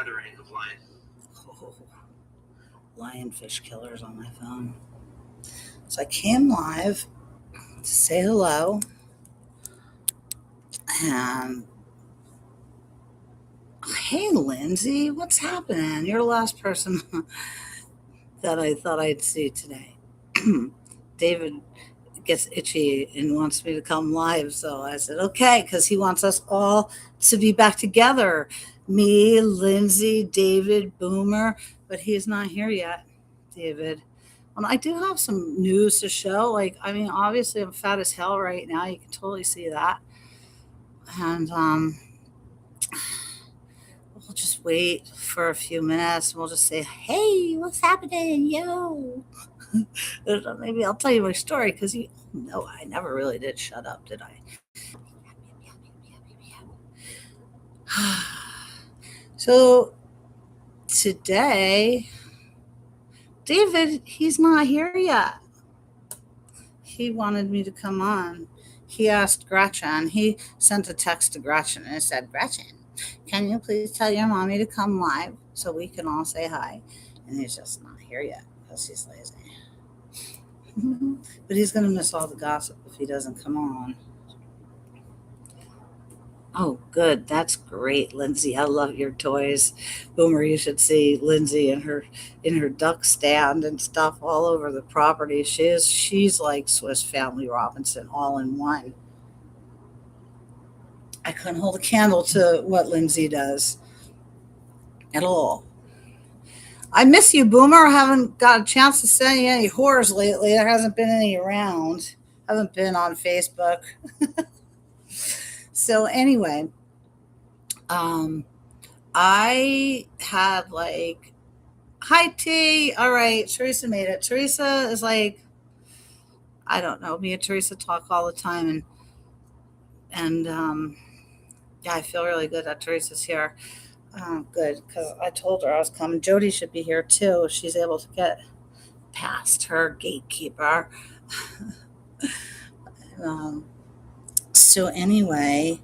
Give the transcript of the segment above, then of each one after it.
gathering of lion. Oh, lionfish killers on my phone. So I came live to say hello, and hey, Lindsay, what's happening? You're the last person that I thought I'd see today. David gets itchy and wants me to come live, so I said okay, because he wants us all to be back together. Me, Lindsay, David, Boomer, but he's not here yet, David. Well, I do have some news to show. Obviously, I'm fat as hell right now. You can totally see that. And we'll just wait for a few minutes and we'll just say, hey, what's happening, yo? Maybe I'll tell you my story because no, I never really did shut up, did I? So today, David, he's not here yet. He wanted me to come on. He asked Gretchen, he sent a text to Gretchen and it said, Gretchen, can you please tell your mommy to come live so we can all say hi? And he's just not here yet because he's lazy. But he's going to miss all the gossip if he doesn't come on. Oh, good. That's great, Lindsay. I love your toys. Boomer, you should see Lindsay in her duck stand and stuff all over the property. She's like Swiss Family Robinson all in one. I couldn't hold a candle to what Lindsay does at all. I miss you, Boomer. I haven't got a chance to send you any horrors lately. There hasn't been any around. I haven't been on Facebook. So anyway, I had hi T. All right, Teresa made it. Teresa is I don't know. Me and Teresa talk all the time, and yeah, I feel really good that Teresa's here. Good, because I told her I was coming. Jody should be here too if she's able to get past her gatekeeper. So anyway,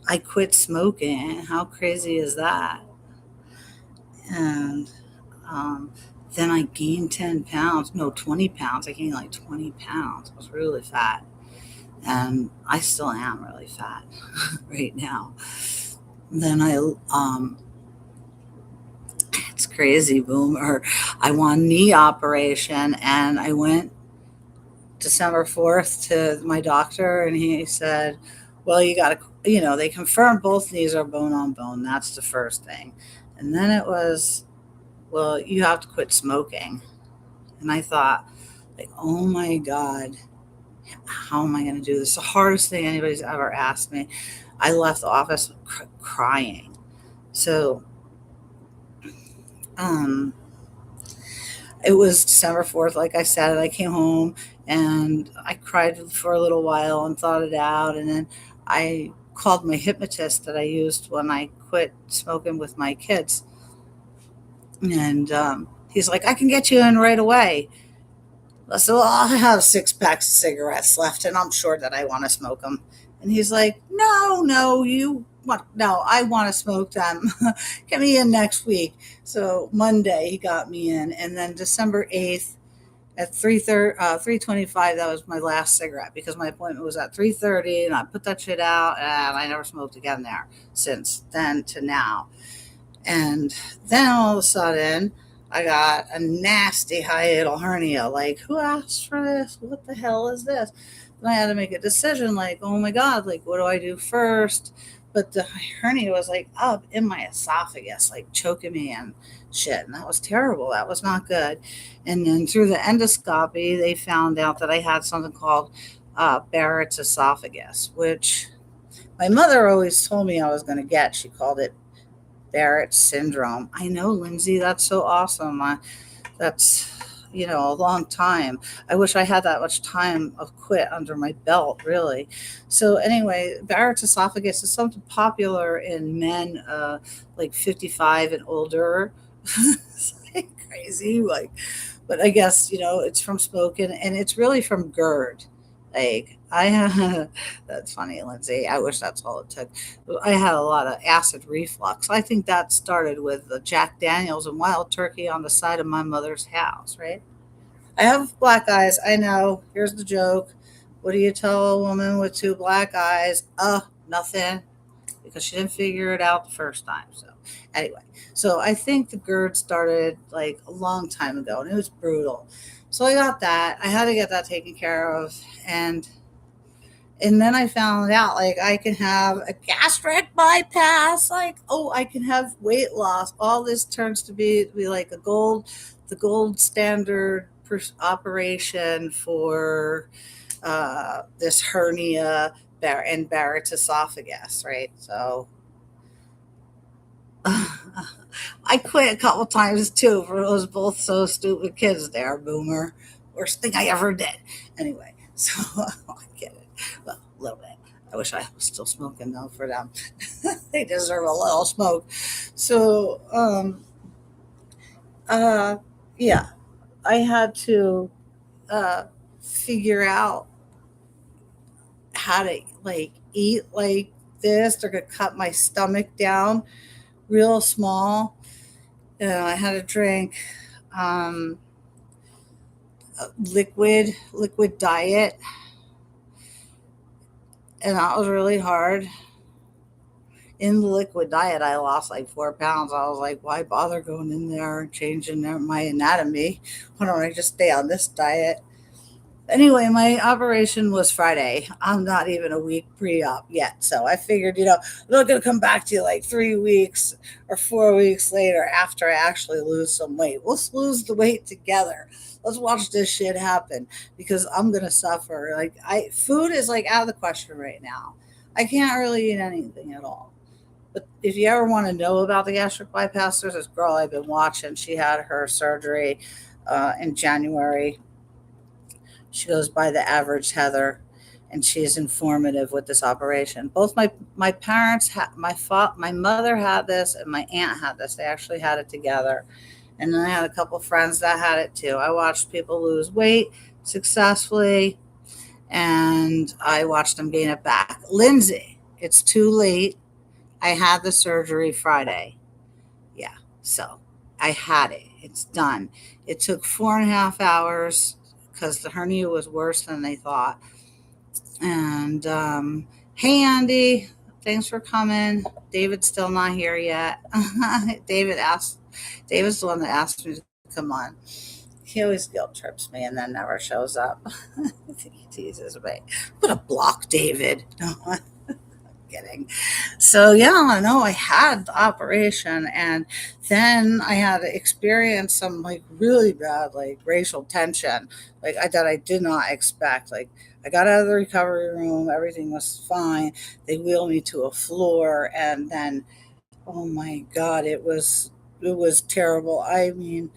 I quit smoking. How crazy is that? And then I gained 10 pounds. No, 20 pounds. I gained 20 pounds. I was really fat. And I still am really fat right now. Then it's crazy, Boomer. I want a knee operation and I went December 4th to my doctor and he said, well, you got to, they confirmed both knees are bone on bone. That's the first thing. And then it was, well, you have to quit smoking. And I thought, oh my God, how am I going to do this? The hardest thing anybody's ever asked me. I left the office crying. So, it was December 4th, like I said, and I came home and I cried for a little while and thought it out. And then I called my hypnotist that I used when I quit smoking with my kids. And he's like, I can get you in right away. I said, well, I have 6 packs of cigarettes left and I'm sure that I want to smoke them. And he's like, no, I want to smoke them. Get me in next week. So Monday he got me in. And then December 8th at 3:25, that was my last cigarette because my appointment was at 3:30 and I put that shit out and I never smoked again there since then to now. And then all of a sudden I got a nasty hiatal hernia. Who asked for this? What the hell is this? And I had to make a decision oh my God, what do I do first? But the hernia was up in my esophagus, choking me and shit. And that was terrible. That was not good. And then through the endoscopy, they found out that I had something called Barrett's esophagus, which my mother always told me I was going to get. She called it Barrett syndrome. I know, Lindsay, that's so awesome. That's, a long time. I wish I had that much time of quit under my belt, really. So anyway, Barrett's esophagus is something popular in men 55 and older. It's crazy, but I guess, it's from smoking and it's really from GERD. I had, that's funny, Lindsay. I wish that's all it took. I had a lot of acid reflux. I think that started with the Jack Daniels and wild turkey on the side of my mother's house, right? I have black eyes. I know. Here's the joke. What do you tell a woman with two black eyes? Nothing, because she didn't figure it out the first time. So, anyway, so I think the GERD started like a long time ago and it was brutal. So I got that. I had to get that taken care of. And then I found out like I can have a gastric bypass, like, oh, I can have weight loss. All this turns to be like the gold standard operation for this hernia and Barrett's esophagus, right? So I quit a couple times too for those both so stupid kids there, boomer. Worst thing I ever did. Anyway, so I get it. Well, a little bit. I wish I was still smoking though for them. They deserve a little smoke. So, uh, yeah, I had to uh, figure out how to like eat like this. They're gonna cut my stomach down real small. I had to drink um, liquid diet, and that was really hard. In the liquid diet, I lost like 4 pounds. I was like, why bother going in there and changing my anatomy? Why don't I just stay on this diet? Anyway, my operation was Friday. I'm not even a week pre-op yet. So I figured, I'm not going to come back to you like 3 weeks or 4 weeks later after I actually lose some weight. Let's lose the weight together. Let's watch this shit happen because I'm going to suffer. Like food is like out of the question right now. I can't really eat anything at all. But if you ever want to know about the gastric bypass, there's this girl I've been watching. She had her surgery in January. She goes by the average Heather, and she is informative with this operation. Both my parents had my mother had this, and my aunt had this. They actually had it together, and then I had a couple friends that had it too. I watched people lose weight successfully, and I watched them gain it back. Lindsay, it's too late. I had the surgery Friday. Yeah, so I had it. It's done. It took 4.5 hours because the hernia was worse than they thought. And hey, Andy, thanks for coming. David's still not here yet. David's the one that asked me to come on. He always guilt trips me and then never shows up. He teases me. Put a block, David. No, I'm kidding. So yeah, no, I had the operation, and then I had to experience some like really bad like racial tension, like that I did not expect. Like I got out of the recovery room, everything was fine. They wheeled me to a floor, and then oh my god, it was terrible. I mean,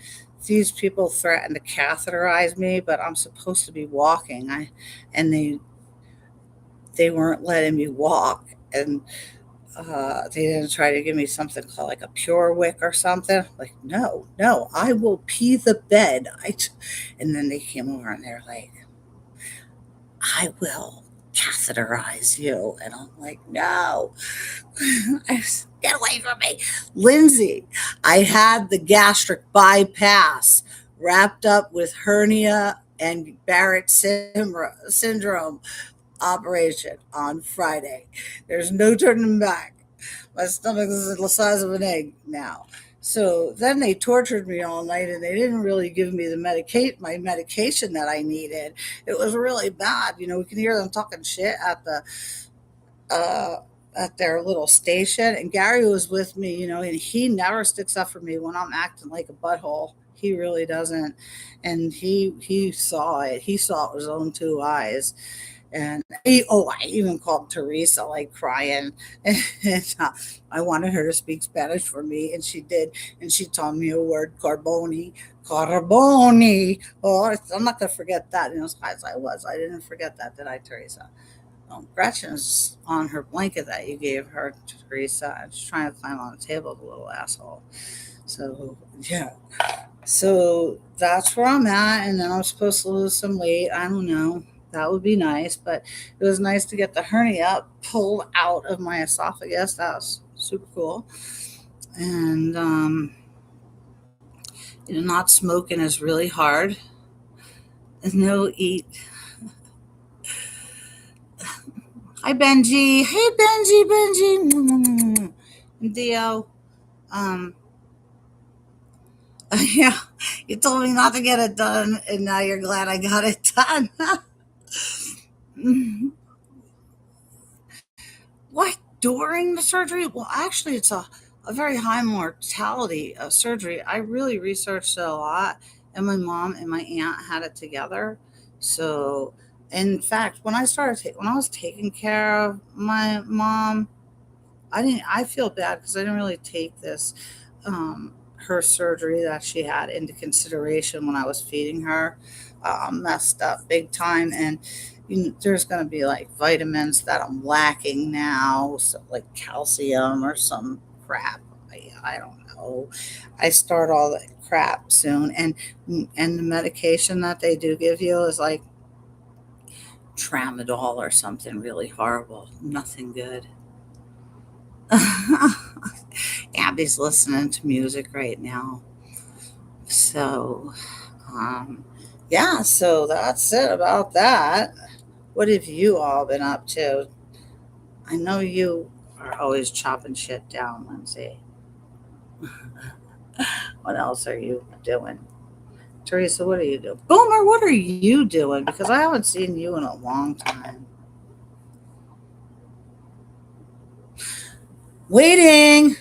these people threatened to catheterize me, but I'm supposed to be walking. And they weren't letting me walk, and they didn't try to give me something called like a pure wick or something. Like, no, no, I will pee the bed. And then they came over and they're like, I will catheterize you. And I'm like, no, get away from me. Lindsay, I had the gastric bypass wrapped up with hernia and Barrett syndrome operation on Friday. There's no turning back. My stomach is the size of an egg now. So then they tortured me all night, and they didn't really give me my medication that I needed. It was really bad. We can hear them talking shit uh, at their little station. And Gary was with me, and he never sticks up for me when I'm acting like a butthole. He really doesn't. And he saw it. He saw it with his own two eyes. And I even called Teresa, like crying. And I wanted her to speak Spanish for me, and she did. And she taught me a word, carboni, carboni. Oh, I'm not gonna forget that. As high as I was, I didn't forget that, did I, Teresa? Gretchen's on her blanket that you gave her, Teresa, and she's trying to climb on the table, the little asshole. So yeah. So that's where I'm at, and then I'm supposed to lose some weight. I don't know. That would be nice. But it was nice to get the hernia pulled out of my esophagus. That was super cool. And, not smoking is really hard. And no eat. Hi, Benji. Hey, Benji. And Dio. Um, yeah, you told me not to get it done, and now you're glad I got it done. What? During the surgery? Well, actually, it's a very high mortality surgery. I really researched it a lot, and my mom and my aunt had it together. So, in fact, when I was taking care of my mom, I feel bad because I didn't really take this, her surgery that she had into consideration when I was feeding her. Messed up big time. And there's going to be like vitamins that I'm lacking now, so like calcium or some crap. I don't know. I start all that crap soon. And the medication that they do give you is like tramadol or something really horrible. Nothing good. Abby's listening to music right now. So, um, yeah, so that's it about that. What have you all been up to? I know you are always chopping shit down, Lindsay. What else are you doing? Teresa, what are you doing? Boomer, what are you doing? Because I haven't seen you in a long time. Waiting.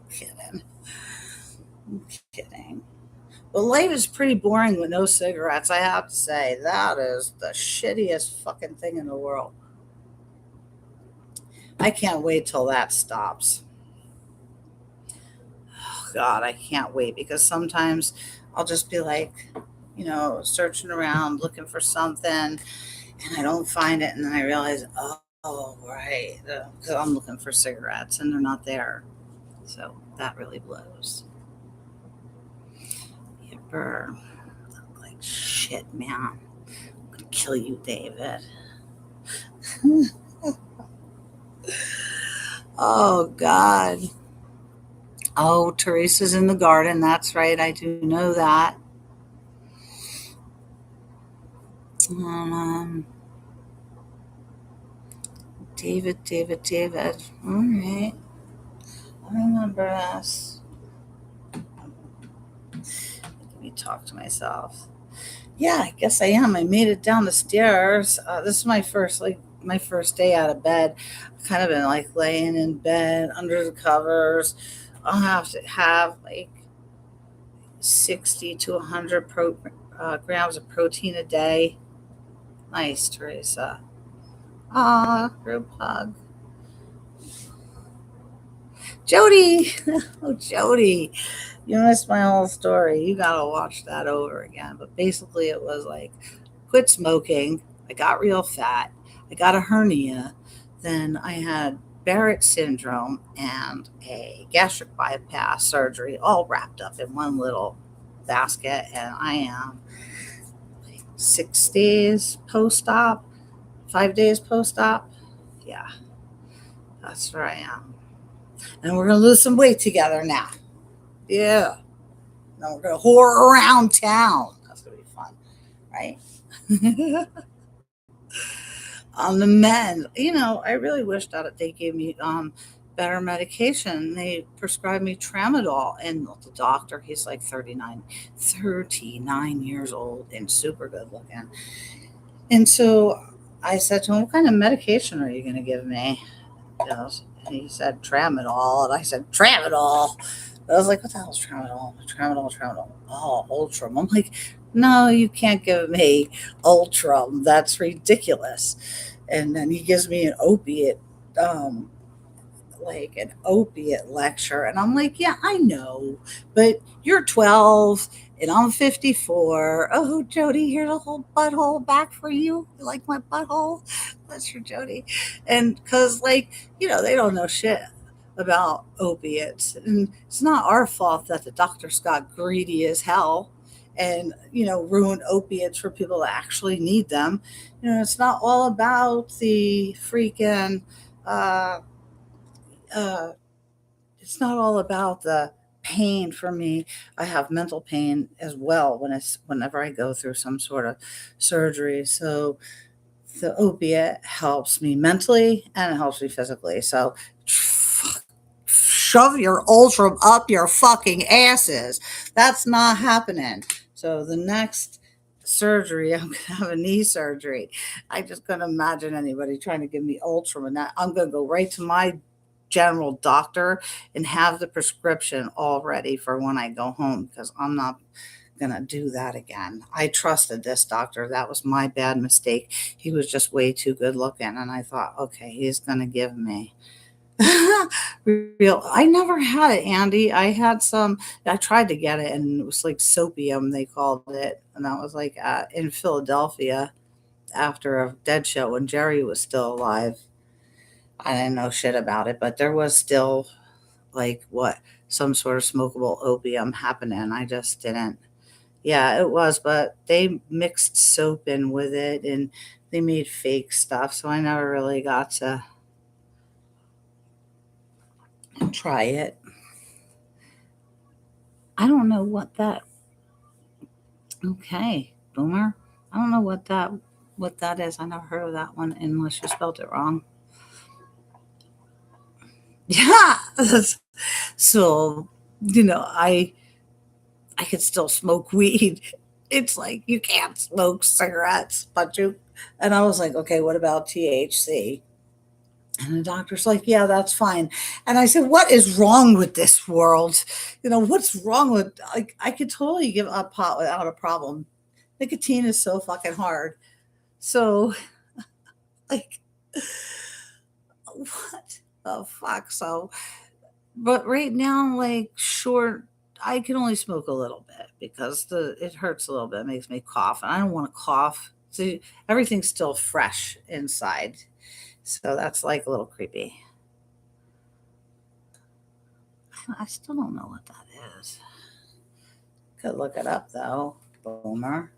Kidding. I'm kidding. Well, life is pretty boring with no cigarettes, I have to say. That is the shittiest fucking thing in the world. I can't wait till that stops. Oh, God, I can't wait because sometimes I'll just be like, searching around looking for something and I don't find it. And then I realize, oh right. Because I'm looking for cigarettes and they're not there. So that really blows. Yipper. Look like shit, man. I'm going to kill you, David. Oh, God. Oh, Teresa's in the garden. That's right. I do know that. Um, David. All right. I remember us. Let me talk to myself. Yeah, I guess I am. I made it down the stairs. This is my first day out of bed. I've kind of been like laying in bed under the covers. I'll have to have like 60 to 100 grams of protein a day. Nice, Teresa. Ah, group hug. Jody. Oh, Jody. You missed my whole story. You got to watch that over again. But basically, it was like quit smoking. I got real fat. I got a hernia. Then I had Barrett syndrome and a gastric bypass surgery all wrapped up in one little basket. And I am like 6 days post op, 5 days post op. Yeah, that's where I am. And we're going to lose some weight together now. Yeah. Now we're going to whore around town. That's going to be fun, right? On the mend, I really wish that they gave me better medication. They prescribed me tramadol, and the doctor, he's like 39 years old and super good looking. And so I said to him, "What kind of medication are you going to give me?" And he said tramadol, and I said tramadol. I was like, "What the hell is tramadol? Tramadol. Oh, Ultram." I'm like, "No, you can't give me Ultram. That's ridiculous." And then he gives me um, an opiate lecture, and I'm like, "Yeah, I know, but you're 12 and I'm 54. Oh, Jody, here's a whole butthole back for you. You like my butthole? That's for Jody." And because, they don't know shit about opiates, and it's not our fault that the doctors got greedy as hell and, ruin opiates for people that actually need them. It's not all about the freaking, uh, uh, it's not all about the pain for me. I have mental pain as well whenever I go through some sort of surgery. So the opiate helps me mentally and it helps me physically. So shove your Ultram up your fucking asses. That's not happening. So the next surgery, I'm gonna have a knee surgery. I just couldn't imagine anybody trying to give me Ultram, and that I'm gonna go right to my general doctor and have the prescription all ready for when I go home, because I'm not gonna do that again. I trusted this doctor. That was my bad mistake. He was just way too good looking, and I thought, okay, he's gonna give me real. I never had it, Andy. I had some. I tried to get it, and it was like soapium, they called it, and that was like in Philadelphia after a dead show when Jerry was still alive. I didn't know shit about it, but there was still like what some sort of smokable opium happening. I just didn't. Yeah, it was, but they mixed soap in with it, and they made fake stuff, so I never really got to try it. I don't know what that. Okay, boomer. I don't know what that is. I never heard of that one unless you spelled it wrong. Yeah. So, I could still smoke weed. It's like you can't smoke cigarettes, but you. And I was like, okay, what about THC? And the doctor's like, yeah, that's fine. And I said, what is wrong with this world? What's wrong with, like, I could totally give up pot without a problem. Nicotine is so fucking hard. So, like, what the fuck? So, but right now, like, sure, I can only smoke a little bit because it hurts a little bit, it makes me cough, and I don't want to cough. So everything's still fresh inside. So that's like a little creepy. I still don't know what that is. Could look it up though, Boomer.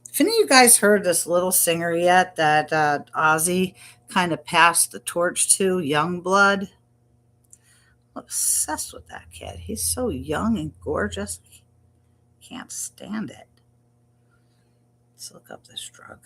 Have any of you guys heard this little singer yet that Ozzy kind of passed the torch to, Youngblood? I'm obsessed with that kid. He's so young and gorgeous. Can't stand it. Let's look up this drug.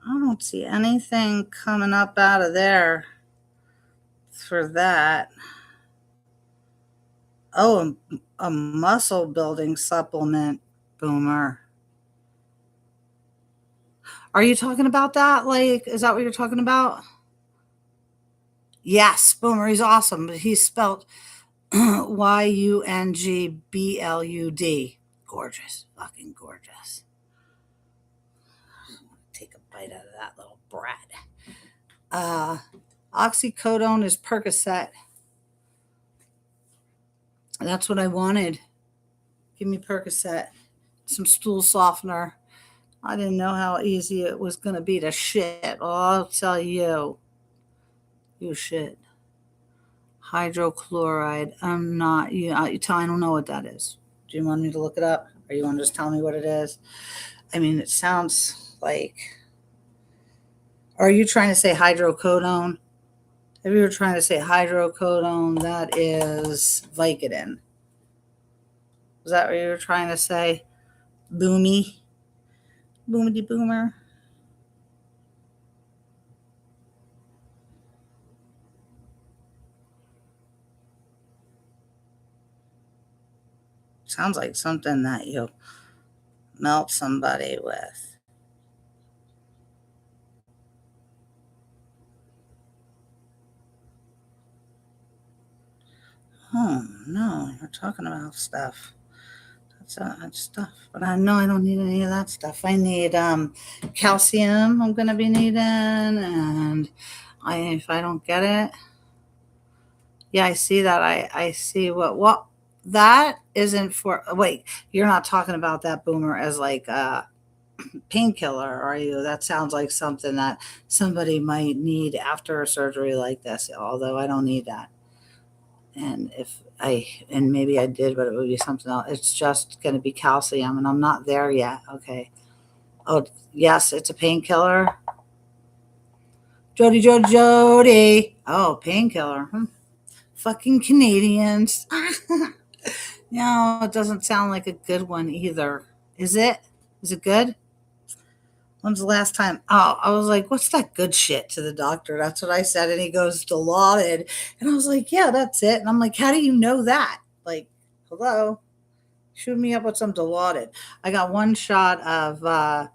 I don't see anything coming up out of there for that. Oh, a muscle building supplement, Boomer. Are you talking about that? Like, is that what you're talking about? Yes, Boomer. He's awesome, but he's spelled Youngblud. Gorgeous. Fucking gorgeous. Take a bite out of that little brat. Uh, Oxycodone is Percocet. That's what I wanted. Give me Percocet. Some stool softener. I didn't know how easy it was going to be to shit. Oh, I'll tell you. You shit. Hydrochloride. I'm not. I don't know what that is. Do you want me to look it up? Or you want to just tell me what it is? I mean, it sounds like. Are you trying to say hydrocodone? If you were trying to say hydrocodone, that is Vicodin. Is that what you were trying to say? Boomy? Boomity boomer? Sounds like something that you melt somebody with. Oh, no, we're talking about stuff That's stuff. But I know I don't need any of that stuff. I need calcium. I'm gonna be needing, and if I don't get it, yeah, I see that. I see what that isn't for. Wait, you're not talking about that boomer as like a painkiller, are you? That sounds like something that somebody might need after a surgery like this. Although I don't need that. And maybe I did, but it would be something else. It's just going to be calcium, and I'm not there yet. Okay. Oh, yes, it's a painkiller. Jody. Oh, painkiller. Fucking Canadians. No, it doesn't sound like a good one either. Is it? Is it good? When's the last time? Oh, I was like, what's that good shit to the doctor? That's what I said. And he goes, Dilaudid. And I was like, yeah, that's it. And I'm like, how do you know that? Like, hello? Shoot me up with some Dilaudid. I got one shot of, uh,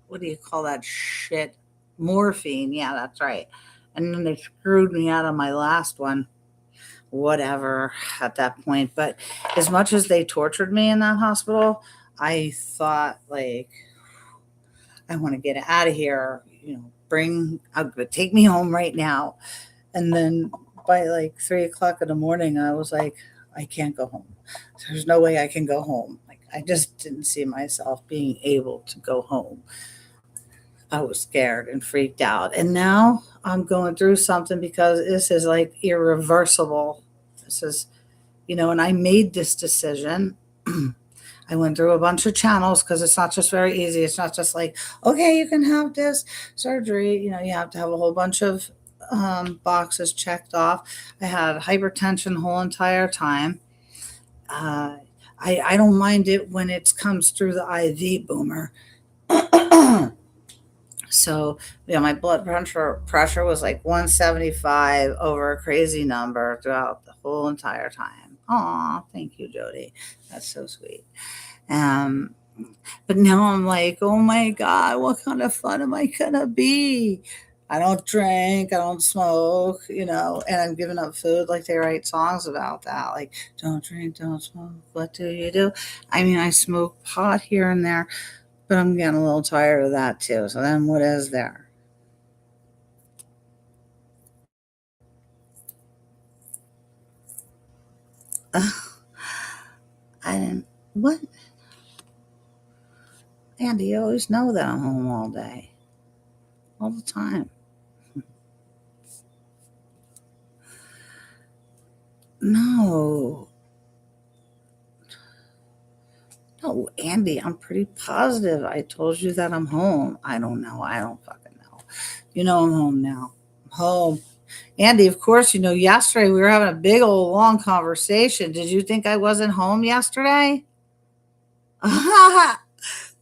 what do you call that shit? Morphine. Yeah, that's right. And then they screwed me out of my last one. Whatever at that point. But as much as they tortured me in that hospital, I thought, like, I want to get out of here, take me home right now. And then by like 3 o'clock in the morning, I was like, I can't go home. There's no way I can go home. Like, I just didn't see myself being able to go home. I was scared and freaked out. And now I'm going through something because this is like irreversible. This is, and I made this decision. I went through a bunch of channels because it's not just very easy. It's not just like, okay, you can have this surgery. You have to have a whole bunch of boxes checked off. I had hypertension the whole entire time. I don't mind it when it comes through the IV boomer. So, my blood pressure was like 175 over a crazy number throughout the whole entire time. Aw, thank you, Jody. That's so sweet. Um, but now I'm like, oh my God, what kind of fun am I gonna be? I don't drink, I don't smoke, and I'm giving up food. Like, they write songs about that. Like, don't drink, don't smoke. What do you do? I mean, I smoke pot here and there, but I'm getting a little tired of that too. So then what is there? I didn't, what? Andy, you always know that I'm home all day, all the time. No, no, Andy, I'm pretty positive. I told you that I'm home. I don't know. I don't fucking know. I'm home now. I'm home. Andy, of course, yesterday we were having a big old long conversation. Did you think I wasn't home yesterday?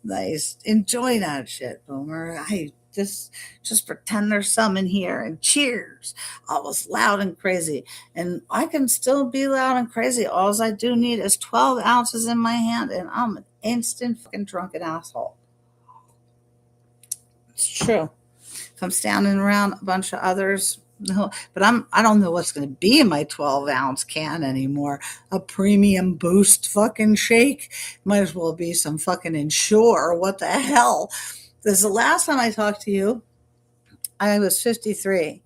Nice. Enjoy that shit, Boomer. I just pretend there's some in here and cheers. I was loud and crazy. And I can still be loud and crazy. All I do need is 12 ounces in my hand, and I'm an instant fucking drunken asshole. It's true. If I'm standing around a bunch of others, no, but I don't know what's going to be in my 12-ounce can anymore. A premium boost fucking shake might as well be some fucking Ensure. What the hell? This is the last time I talked to you. I was 53,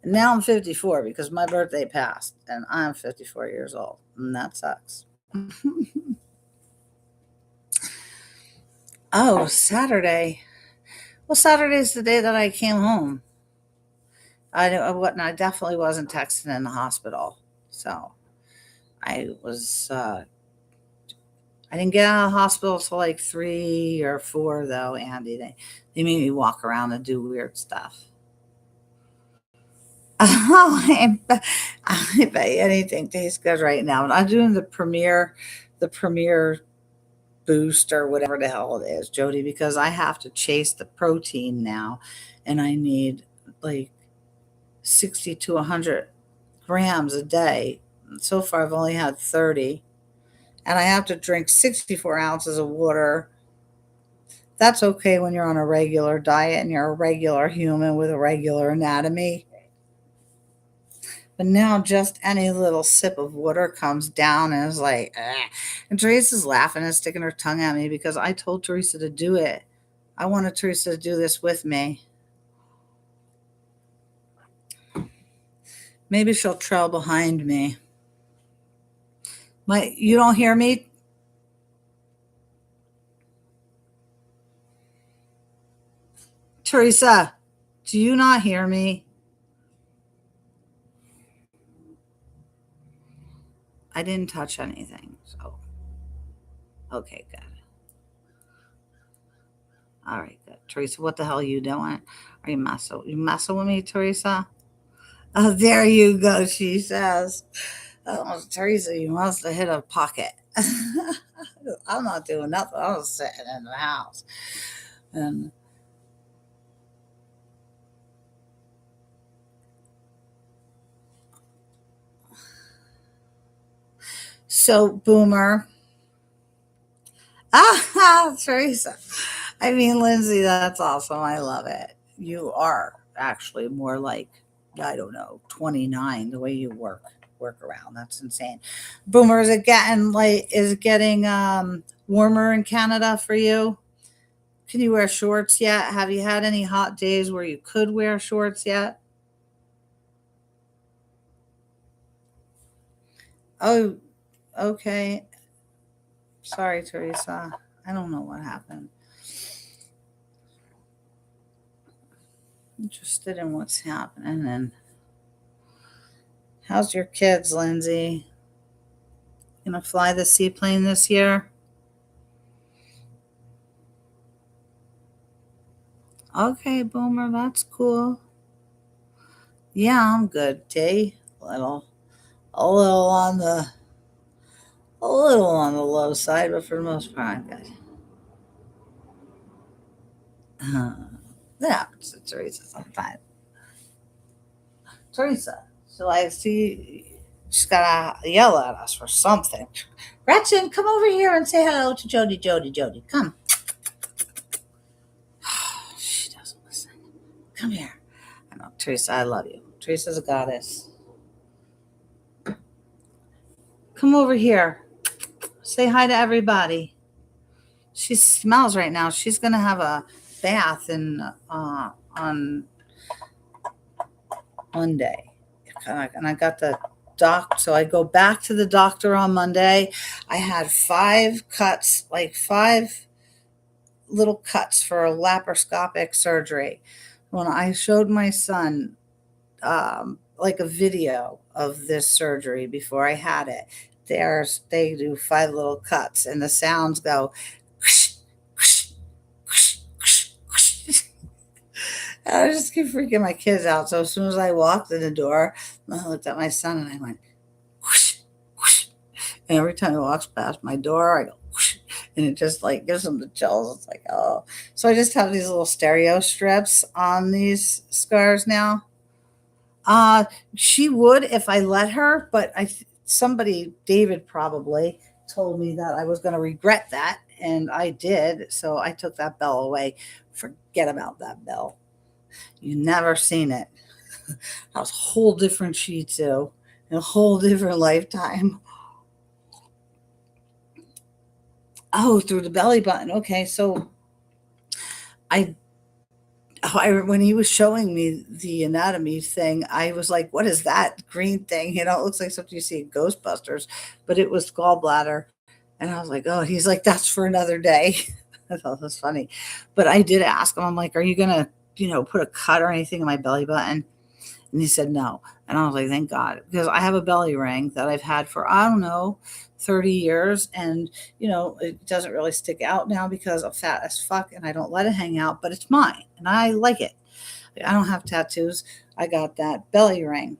and now I'm 54 because my birthday passed, and I'm 54 years old, and that sucks. Oh, Saturday. Well, Saturday's the day that I came home. I definitely wasn't texting in the hospital. So I was, I didn't get out of the hospital till like 3 or 4 though, Andy. They made me walk around and do weird stuff. Oh, I bet anything tastes good right now. I'm doing the premier boost or whatever the hell it is, Jody, because I have to chase the protein now, and I need like 60 to 100 grams a day. So far, I've only had 30, and I have to drink 64 ounces of water. That's okay when you're on a regular diet and you're a regular human with a regular anatomy. But now just any little sip of water comes down and is like, "Ugh." And Teresa's laughing and sticking her tongue at me because I told Teresa to do it. I wanted Teresa to do this with me. Maybe she'll trail behind me. You don't hear me, Teresa? Do you not hear me? I didn't touch anything. So, okay, good. All right, good. Teresa, what the hell are you doing? Are you messing with me, Teresa? Oh, there you go, she says. Oh, Teresa, you must have hit a pocket. I'm not doing nothing. I was sitting in the house. And so, Boomer. Ah, Teresa. I mean, Lindsay, that's awesome. I love it. You are actually more like, I don't know, 29, the way you work around. That's insane. Boomer, is it getting warmer in Canada for you? Can you wear shorts yet? Have you had any hot days where you could wear shorts yet? Oh, okay. Sorry, Teresa. I don't know what happened. Interested in what's happening. And how's your kids, Lindsay? Gonna fly the seaplane this year? Okay, Boomer, that's cool. Yeah, I'm good. Day, little, a little on the, a little on the low side, but for the most part, I'm good. That happens to Teresa sometimes. Teresa, so I see she's gotta yell at us for something. Gretchen, come over here and say hello to Jody. Jody, Jody, come. She doesn't listen. Come here. I know, Teresa, I love you. Teresa's a goddess. Come over here. Say hi to everybody. She smells right now. She's gonna have a bath on Monday, and I got the doc. So I go back to the doctor on Monday. I had 5 cuts, like 5 little cuts for a laparoscopic surgery. When I showed my son like a video of this surgery before I had it, they do 5 little cuts, and the sounds go. I just keep freaking my kids out. So as soon as I walked in the door, I looked at my son and I went, whoosh, whoosh. And every time he walks past my door, I go, whoosh, and it just like gives him the chills. It's like, oh. So I just have these little stereo strips on these scars now. Uh, she would if I let her, but somebody, David probably, told me that I was going to regret that. And I did. So I took that bell away. Forget about that bell. You never seen it. That was a whole different Shih Tzu in a whole different lifetime. Oh, through the belly button. Okay, so I, when he was showing me the anatomy thing, I was like, "What is that green thing?" It looks like something you see in Ghostbusters, but it was gallbladder, and I was like, "Oh," he's like, "That's for another day." I thought that was funny, but I did ask him. I'm like, "Are you gonna, put a cut or anything in my belly button?" And he said no. And I was like, thank God, because I have a belly ring that I've had for, I don't know, 30 years. And, it doesn't really stick out now because I'm fat as fuck and I don't let it hang out, but it's mine and I like it. I don't have tattoos. I got that belly ring,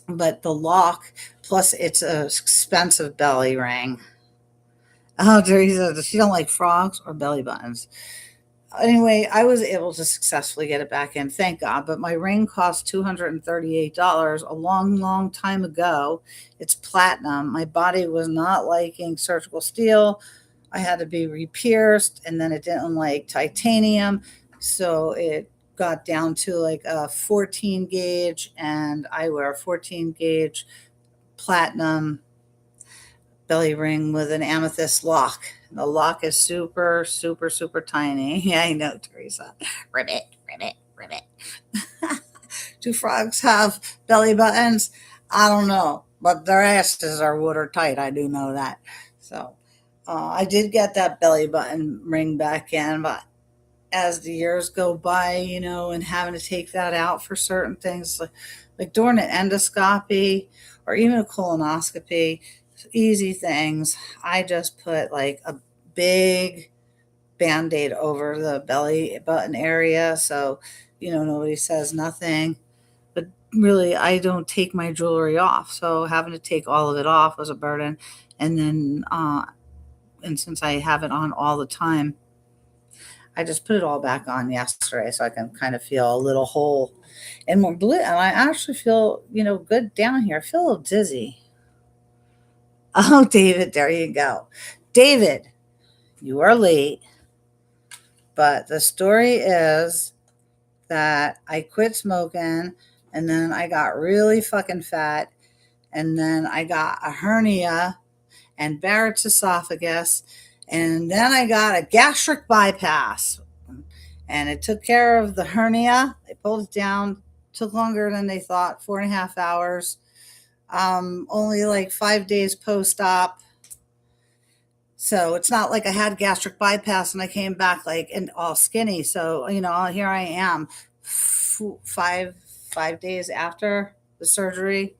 but the lock, plus it's an expensive belly ring. Oh, Teresa, does she don't like frogs or belly buttons? Anyway, I was able to successfully get it back in, thank God. But my ring cost $238 a long, long time ago. It's platinum. My body was not liking surgical steel. I had to be re-pierced, and then it didn't like titanium, so it got down to like a 14 gauge, and I wear a 14 gauge platinum belly ring with an amethyst lock. The lock is super, super, super tiny. Yeah, I know, Teresa. Ribbit, ribbit, ribbit. Do frogs have belly buttons? I don't know, but their asses are watertight. I do know that. So I did get that belly button ring back in, but as the years go by, and having to take that out for certain things, like during an endoscopy or even a colonoscopy, easy things, I just put like a big band-aid over the belly button area so nobody says nothing. But really, I don't take my jewelry off, so having to take all of it off was a burden. And then and since I have it on all the time, I just put it all back on yesterday so I can kind of feel a little whole and more blue. And I actually feel, good down here. I feel a little dizzy. Oh, David, there you go. David, you are late, but the story is that I quit smoking, and then I got really fucking fat, and then I got a hernia and Barrett's esophagus, and then I got a gastric bypass, and it took care of the hernia. They pulled it down, took longer than they thought, 4.5 hours. Only like 5 days post-op. So it's not like I had gastric bypass and I came back like and all skinny. So, here I am 5 days after the surgery.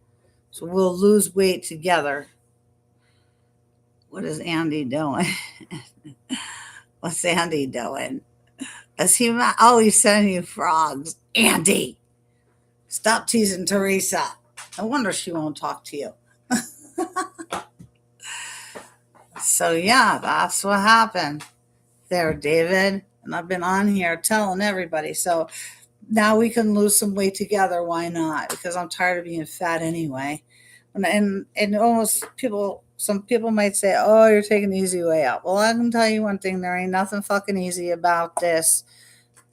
So we'll lose weight together. What is Andy doing? What's Andy doing? Is he always sending you frogs? Andy, stop teasing Teresa. No wonder she won't talk to you. So yeah, that's what happened there, David. And I've been on here telling everybody. So now we can lose some weight together. Why not? Because I'm tired of being fat anyway. And almost some people might say, oh, you're taking the easy way out. Well, I can tell you one thing. There ain't nothing fucking easy about this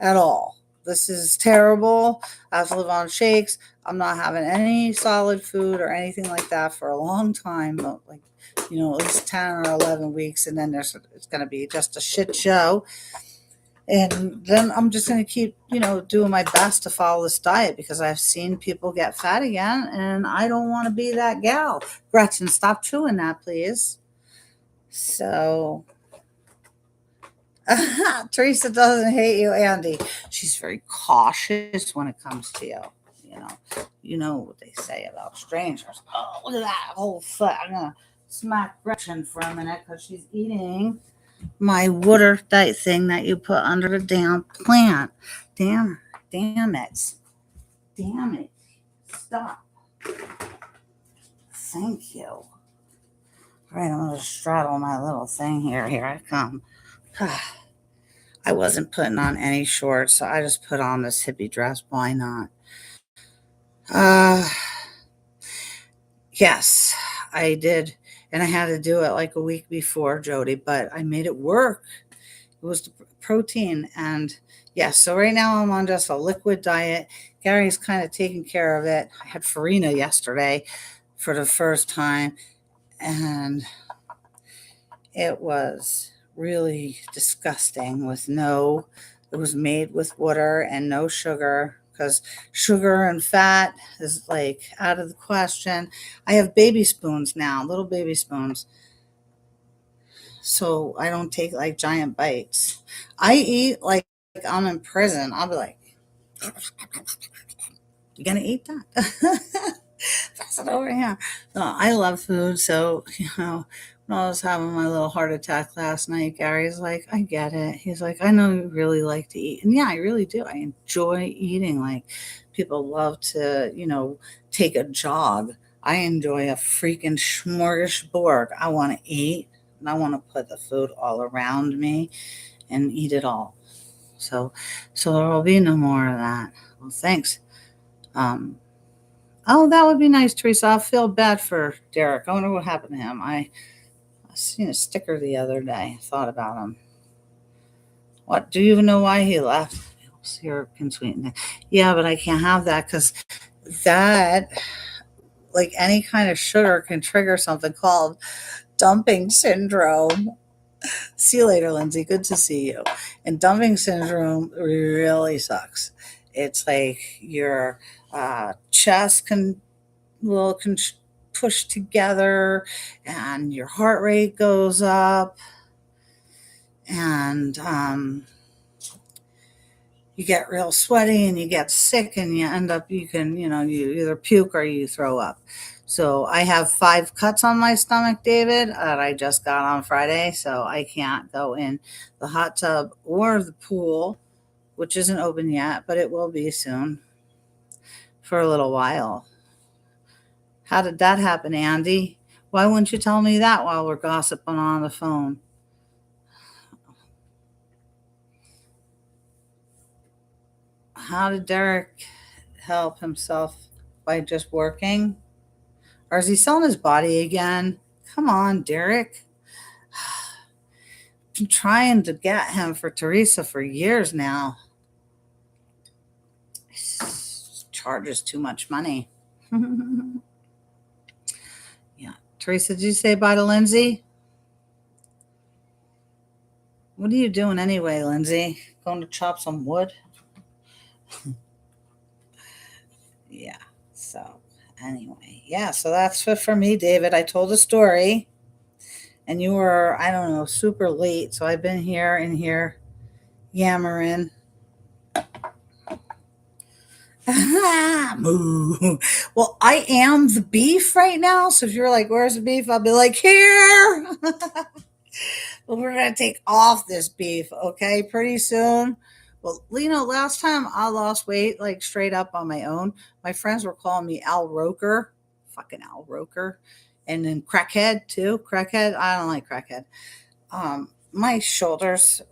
at all. This is terrible. I have to live on shakes. I'm not having any solid food or anything like that for a long time, like, at least 10 or 11 weeks. And then it's going to be just a shit show. And then I'm just going to keep, doing my best to follow this diet because I've seen people get fat again and I don't want to be that gal. Gretchen, stop chewing that, please. So Teresa doesn't hate you, Andy. She's very cautious when it comes to you. You know what they say about strangers. Oh, look at that whole foot. I'm going to smack Gretchen for a minute because she's eating my watertight thing that you put under the damn plant. Damn it. Damn it. Stop. Thank you. All right, I'm going to straddle my little thing here. Here I come. I wasn't putting on any shorts, so I just put on this hippie dress. Why not? Yes, I did. And I had to do it like a week before, Jody, but I made it work. It was the protein. And yes, so right now I'm on just a liquid diet. Gary's kind of taking care of it. I had farina yesterday for the first time, and it was really disgusting it was made with water and no sugar, because sugar and fat is like out of the question. I have baby spoons now, little baby spoons. So I don't take like giant bites. I eat like I'm in prison. I'll be like, you gonna eat that? Pass it over here. No, I love food. So, when I was having my little heart attack last night, Gary's like, I get it. He's like, I know you really like to eat. And yeah, I really do. I enjoy eating. Like, people love to, take a jog. I enjoy a freaking smorgasbord. I want to eat, and I want to put the food all around me and eat it all. So there will be no more of that. Well, thanks. Oh, that would be nice, Teresa. I feel bad for Derek. I wonder what happened to him. I seen a sticker the other day. I thought about him. What? Do you even know why he left? Syrup can sweeten it. Yeah, but I can't have that because that, like any kind of sugar, can trigger something called dumping syndrome. See you later, Lindsay. Good to see you. And dumping syndrome really sucks. It's like your chest can push together, and your heart rate goes up, and you get real sweaty, and you get sick, and you end up, you either puke or you throw up. So I have 5 cuts on my stomach, David, that I just got on Friday. So I can't go in the hot tub or the pool, which isn't open yet, but it will be soon, for a little while. How did that happen, Andy? Why wouldn't you tell me that while we're gossiping on the phone? How did Derek help himself? By just working? Or is he selling his body again? Come on, Derek. Been trying to get him for Teresa for years now. Charges too much money. Yeah. Teresa, did you say bye to Lindsay? What are you doing anyway, Lindsay? Going to chop some wood? Yeah. So, anyway. Yeah, so that's it for me, David. I told a story, and you were, I don't know, super late. So I've been here and here yammering. Moo. Well, I am the beef right now. So if you're like, where's the beef? I'll be like, here. Well, we're going to take off this beef, okay, pretty soon. Well, last time I lost weight, like straight up on my own, my friends were calling me Al Roker. Fucking Al Roker. And then crackhead, too. Crackhead. I don't like crackhead. My shoulders,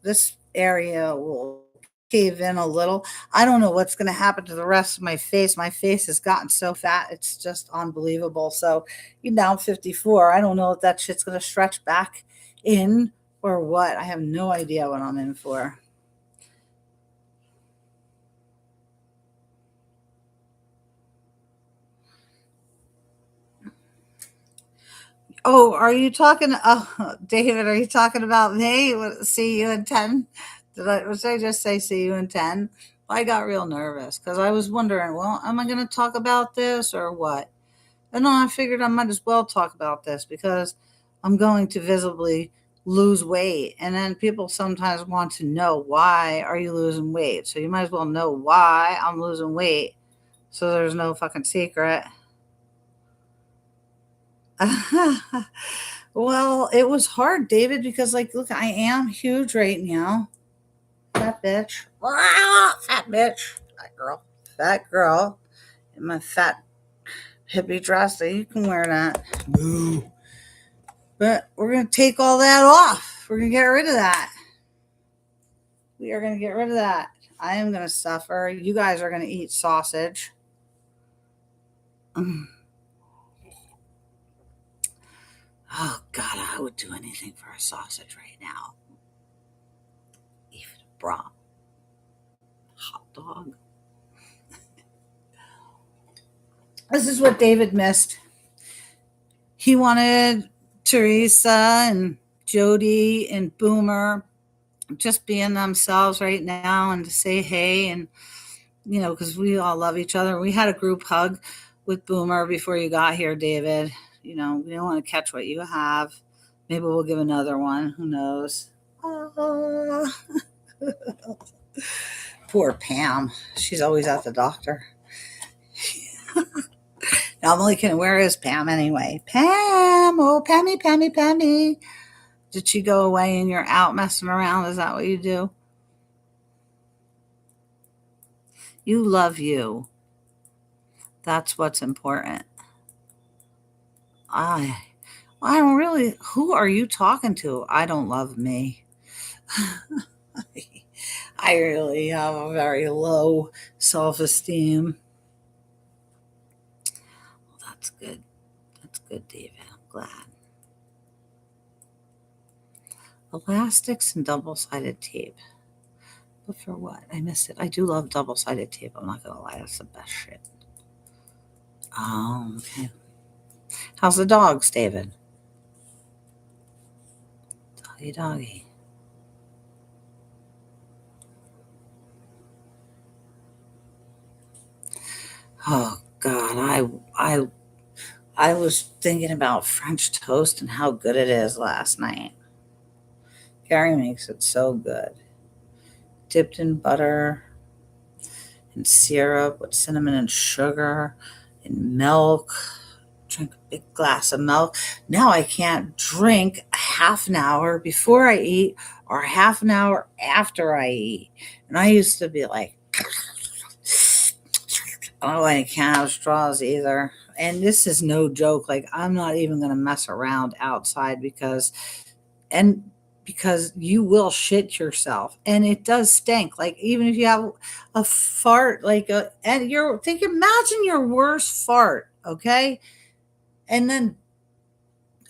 this area will cave in a little. I don't know what's going to happen to the rest of my face. My face has gotten so fat, it's just unbelievable. So, I'm 54. I don't know if that shit's going to stretch back in or what. I have no idea what I'm in for. Oh, are you talking? Oh, David, are you talking about me? See you in 10? Was I just say see you in 10? I got real nervous because I was wondering, well, am I going to talk about this or what? And then I figured I might as well talk about this because I'm going to visibly lose weight. And then people sometimes want to know, why are you losing weight? So you might as well know why I'm losing weight. So there's no fucking secret. Well, it was hard, David, because like, look, I am huge right now. Fat bitch. Fat bitch. Fat girl. Fat girl. In my fat hippie dress. So you can wear that. Boo. But we're going to take all that off. We're going to get rid of that. We are going to get rid of that. I am going to suffer. You guys are going to eat sausage. Oh, God, I would do anything for a sausage right now. Even a bra. Hot dog. This is what David missed. He wanted Teresa and Jody and Boomer just being themselves right now and to say hey, and because we all love each other. We had a group hug with Boomer before you got here, David. We don't want to catch what you have. Maybe we'll give another one. Who knows? Oh. Poor Pam. She's always at the doctor. Now I'm only kidding. Where is Pam anyway? Pam! Oh, Pammy, Pammy, Pammy. Did she go away and you're out messing around? Is that what you do? You love you. That's what's important. I don't really. Who are you talking to? I don't love me. I really have a very low self-esteem. Well, that's good. That's good, David. I'm glad. Elastics and double-sided tape. But for what? I missed it. I do love double-sided tape. I'm not gonna lie, that's the best shit. Oh, okay. How's the dogs, David? Doggy, doggy. Oh God, I was thinking about French toast and how good it is last night. Gary makes it so good. Dipped in butter and syrup with cinnamon and sugar and milk. Drink a big glass of milk. Now I can't drink a half an hour before I eat or half an hour after I eat. And I used to be like, oh, I can't have straws either. And this is no joke. Like, I'm not even going to mess around outside and because you will shit yourself and it does stink. Like, even if you have a fart, and imagine your worst fart, okay? And then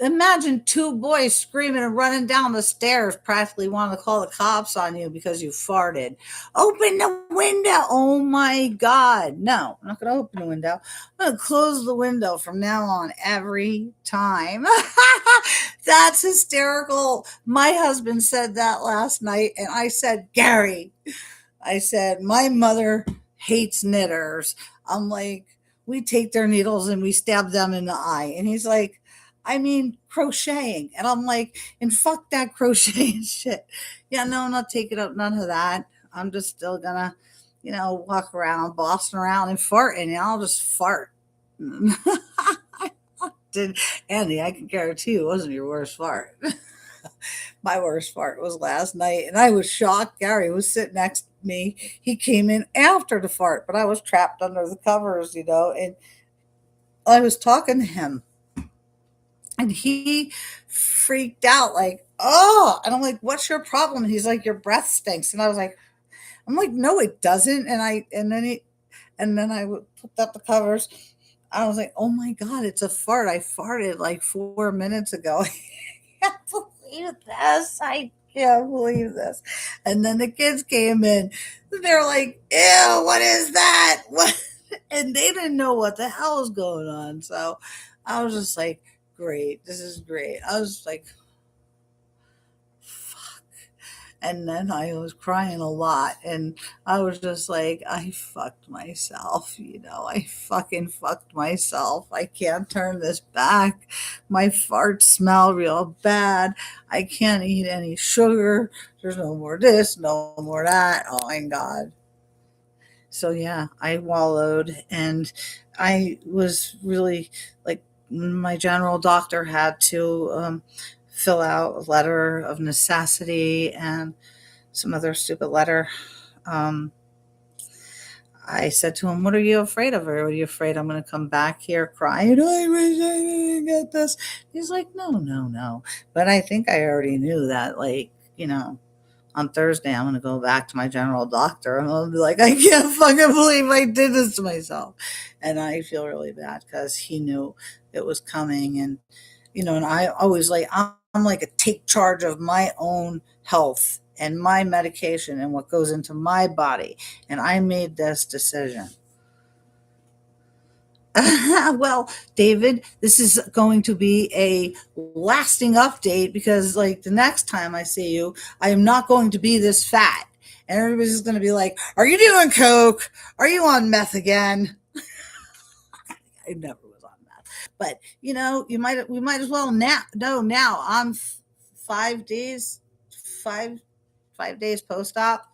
imagine two boys screaming and running down the stairs, practically wanting to call the cops on you because you farted. Open the window. Oh my God. No, I'm not going to open the window. I'm going to close the window from now on every time. That's hysterical. My husband said that last night, and I said, Gary, I said, my mother hates knitters. I'm like, we take their needles and we stab them in the eye. And he's like, I mean, crocheting. And I'm like, and fuck that crocheting shit. Yeah, no, I'm not taking up none of that. I'm just still gonna, walk around, bossing around and farting. And I'll just fart. Did Andy, I can guarantee it wasn't your worst fart. My worst fart was last night, and I was shocked. Gary was sitting next to me. He came in after the fart, but I was trapped under the covers, and I was talking to him, and he freaked out, like, oh, and I'm like, what's your problem? And he's like, your breath stinks. And I'm like, no, it doesn't. And then I put up the covers. I was like, oh my God, it's a fart. I farted like 4 minutes ago. Can't believe this. I can't believe this. And then the kids came in. They're like, ew, what is that? What? And they didn't know what the hell was going on. So I was just like, great. This is great. I was like, fuck. And then I was crying a lot. And I was just like, I fucked myself. I fucking fucked myself. I can't turn this back. My farts smell real bad. I can't eat any sugar. There's no more this, no more that. Oh my God. So yeah, I wallowed and I was really like, my general doctor had to fill out a letter of necessity and some other stupid letter. Um, I said to him, what are you afraid of? Or are you afraid I'm going to come back here crying? I wish I didn't get this. He's like, no, no, no. But I think I already knew that, like, on Thursday, I'm going to go back to my general doctor and I'll be like, I can't fucking believe I did this to myself. And I feel really bad because he knew it was coming. And I always I'm like a take charge of my own health and my medication and what goes into my body. And I made this decision. Well, David, this is going to be a lasting update because, like, the next time I see you, I am not going to be this fat. And everybody's going to be like, are you doing coke? Are you on meth again? I never was on meth. But, we might as well now I'm 5 days, five, 5 days post-op.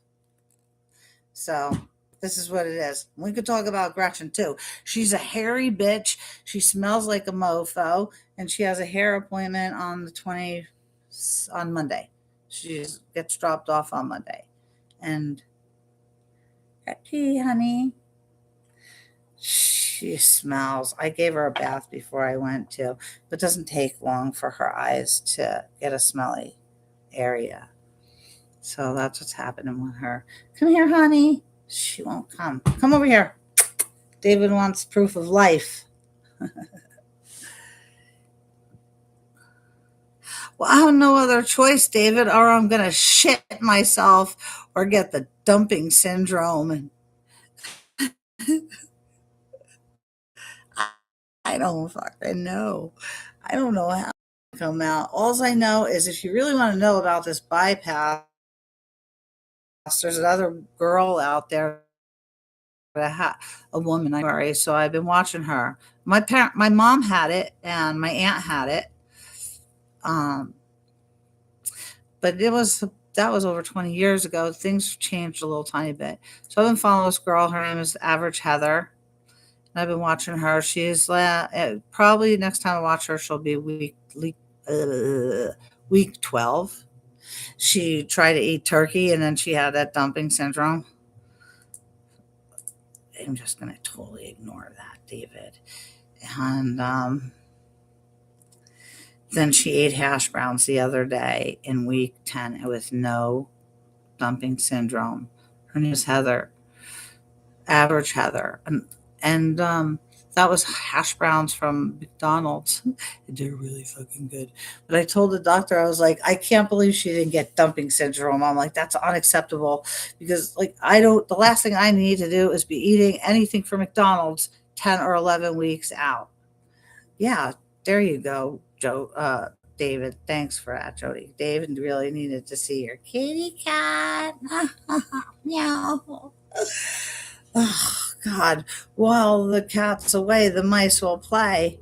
So this is what it is. We could talk about Gretchen too. She's a hairy bitch. She smells like a mofo, and she has a hair appointment on the 20 on Monday. She gets dropped off on Monday. And Gretchen, honey, she smells. I gave her a bath before I went to, but it doesn't take long for her eyes to get a smelly area. So that's what's happening with her. Come here, honey. She won't come. Come over here. David wants proof of life. Well, I have no other choice, David, or I'm going to shit myself or get the dumping syndrome. And I, I don't fucking know. I don't know how to come out. All I know is if you really want to know about this bypass, there's another girl out there, a woman. I'm sorry, so I've been watching her. My mom had it, and my aunt had it. Um, but that was over 20 years ago. Things changed a little tiny bit. So I've been following this girl. Her name is Average Heather. And I've been watching her. She's probably next time I watch her, she'll be week 12. She tried to eat turkey and then she had that dumping syndrome. I'm just going to totally ignore that, David. And then she ate hash browns the other day in week 10 with no dumping syndrome. Her name is Heather, Average Heather. And that was hash browns from McDonald's. They're really fucking good. But I told the doctor, I was like, I can't believe she didn't get dumping syndrome. I'm like, that's unacceptable because, like, the last thing I need to do is be eating anything from McDonald's 10 or 11 weeks out. Yeah, there you go, David. Thanks for that, Jody. David really needed to see your kitty cat. Meow. Oh, God. While the cat's away, the mice will play.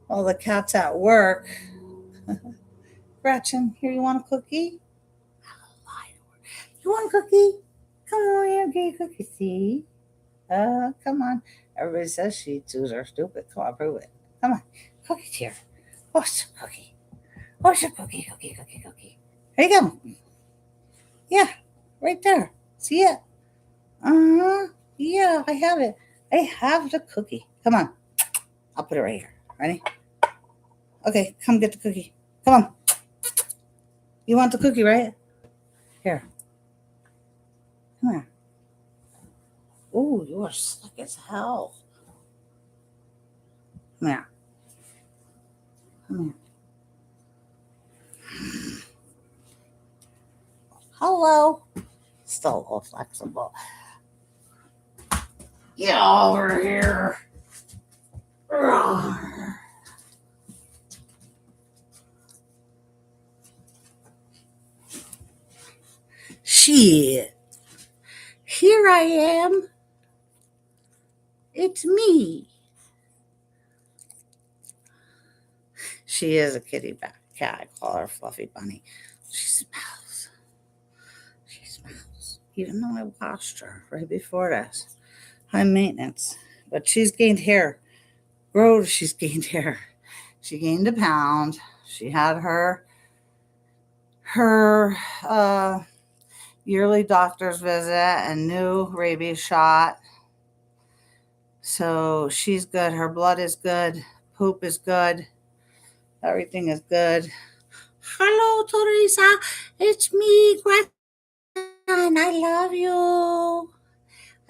While the cat's at work. Gretchen, here, you want a cookie? You want a cookie? Come on here, get a cookie. See? Come on. Everybody says Shih Tzus are stupid. Come on, prove it. Come on. Cookie's here. What's a cookie? What's a cookie? Cookie. Here you go. Yeah, right there. See it? Uh-huh. Yeah, I have it. I have the cookie. Come on. I'll put it right here. Ready? Okay, come get the cookie. Come on. You want the cookie, right? Here. Come here. Ooh, you are slick as hell. Come here. Come here. Hello. Still a little flexible. Get over here. Shit. Here I am. It's me. She is a kitty cat. I call her Fluffy Bunny. She smells. Even though I washed her right before this. High maintenance. But she's gained hair. She's gained hair. She gained a pound. She had her yearly doctor's visit and new rabies shot. So she's good. Her blood is good. Poop is good. Everything is good. Hello, Teresa. It's me, Gretchen. I love you.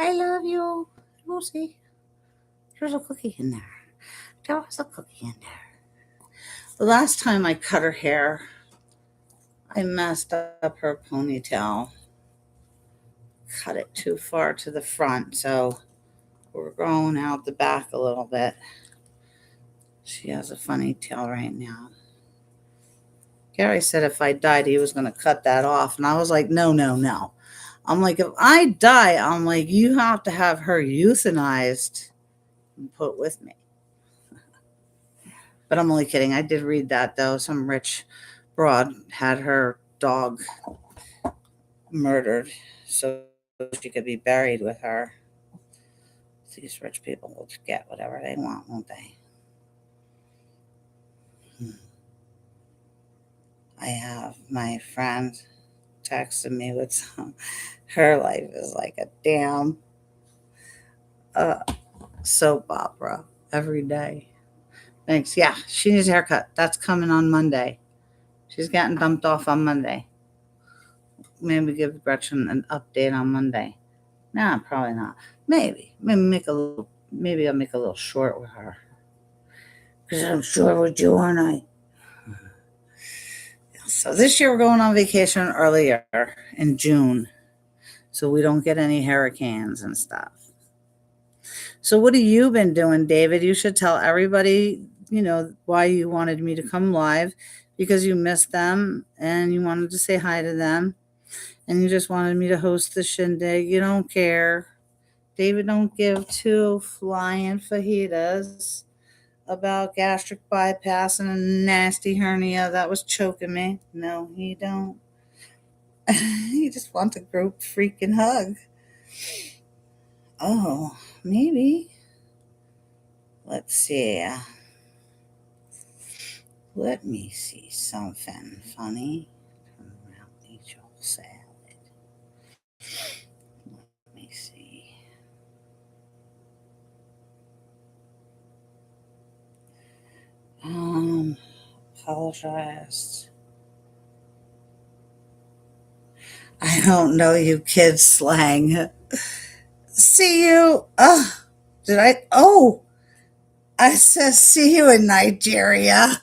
I love you. Lucy, there's a cookie in there. There was a cookie in there. The last time I cut her hair, I messed up her ponytail. Cut it too far to the front, so we're growing out the back a little bit. She has a funny tail right now. Gary said if I died, he was going to cut that off. And I was like, no. I'm like, if I die, I'm like, you have to have her euthanized and put with me. But I'm only kidding. I did read that, though. Some rich broad had her dog murdered so she could be buried with her. These rich people will get whatever they want, won't they? I have my friend texted me with some. Her life is like a damn soap opera every day. Thanks. Yeah, she needs a haircut. That's coming on Monday. She's getting dumped off on Monday. Maybe give Gretchen an update on Monday. Nah, probably not. Maybe I'll make a little short with her. Because I'm short with you, aren't I? So this year we're going on vacation earlier in June, so we don't get any hurricanes and stuff. So what have you been doing, David? You should tell everybody, why you wanted me to come live, because you missed them and you wanted to say hi to them and you just wanted me to host the shindig. You don't care. David don't give two flying fajitas about gastric bypass and a nasty hernia that was choking me. No, he don't. He just wants a group freaking hug. Oh, maybe. Let's see. Let me see something funny. Turn around, eat your salad. Let me see. Um, Apologize. I don't know you kids slang. See you. Did I? Oh, I said see you in Nigeria.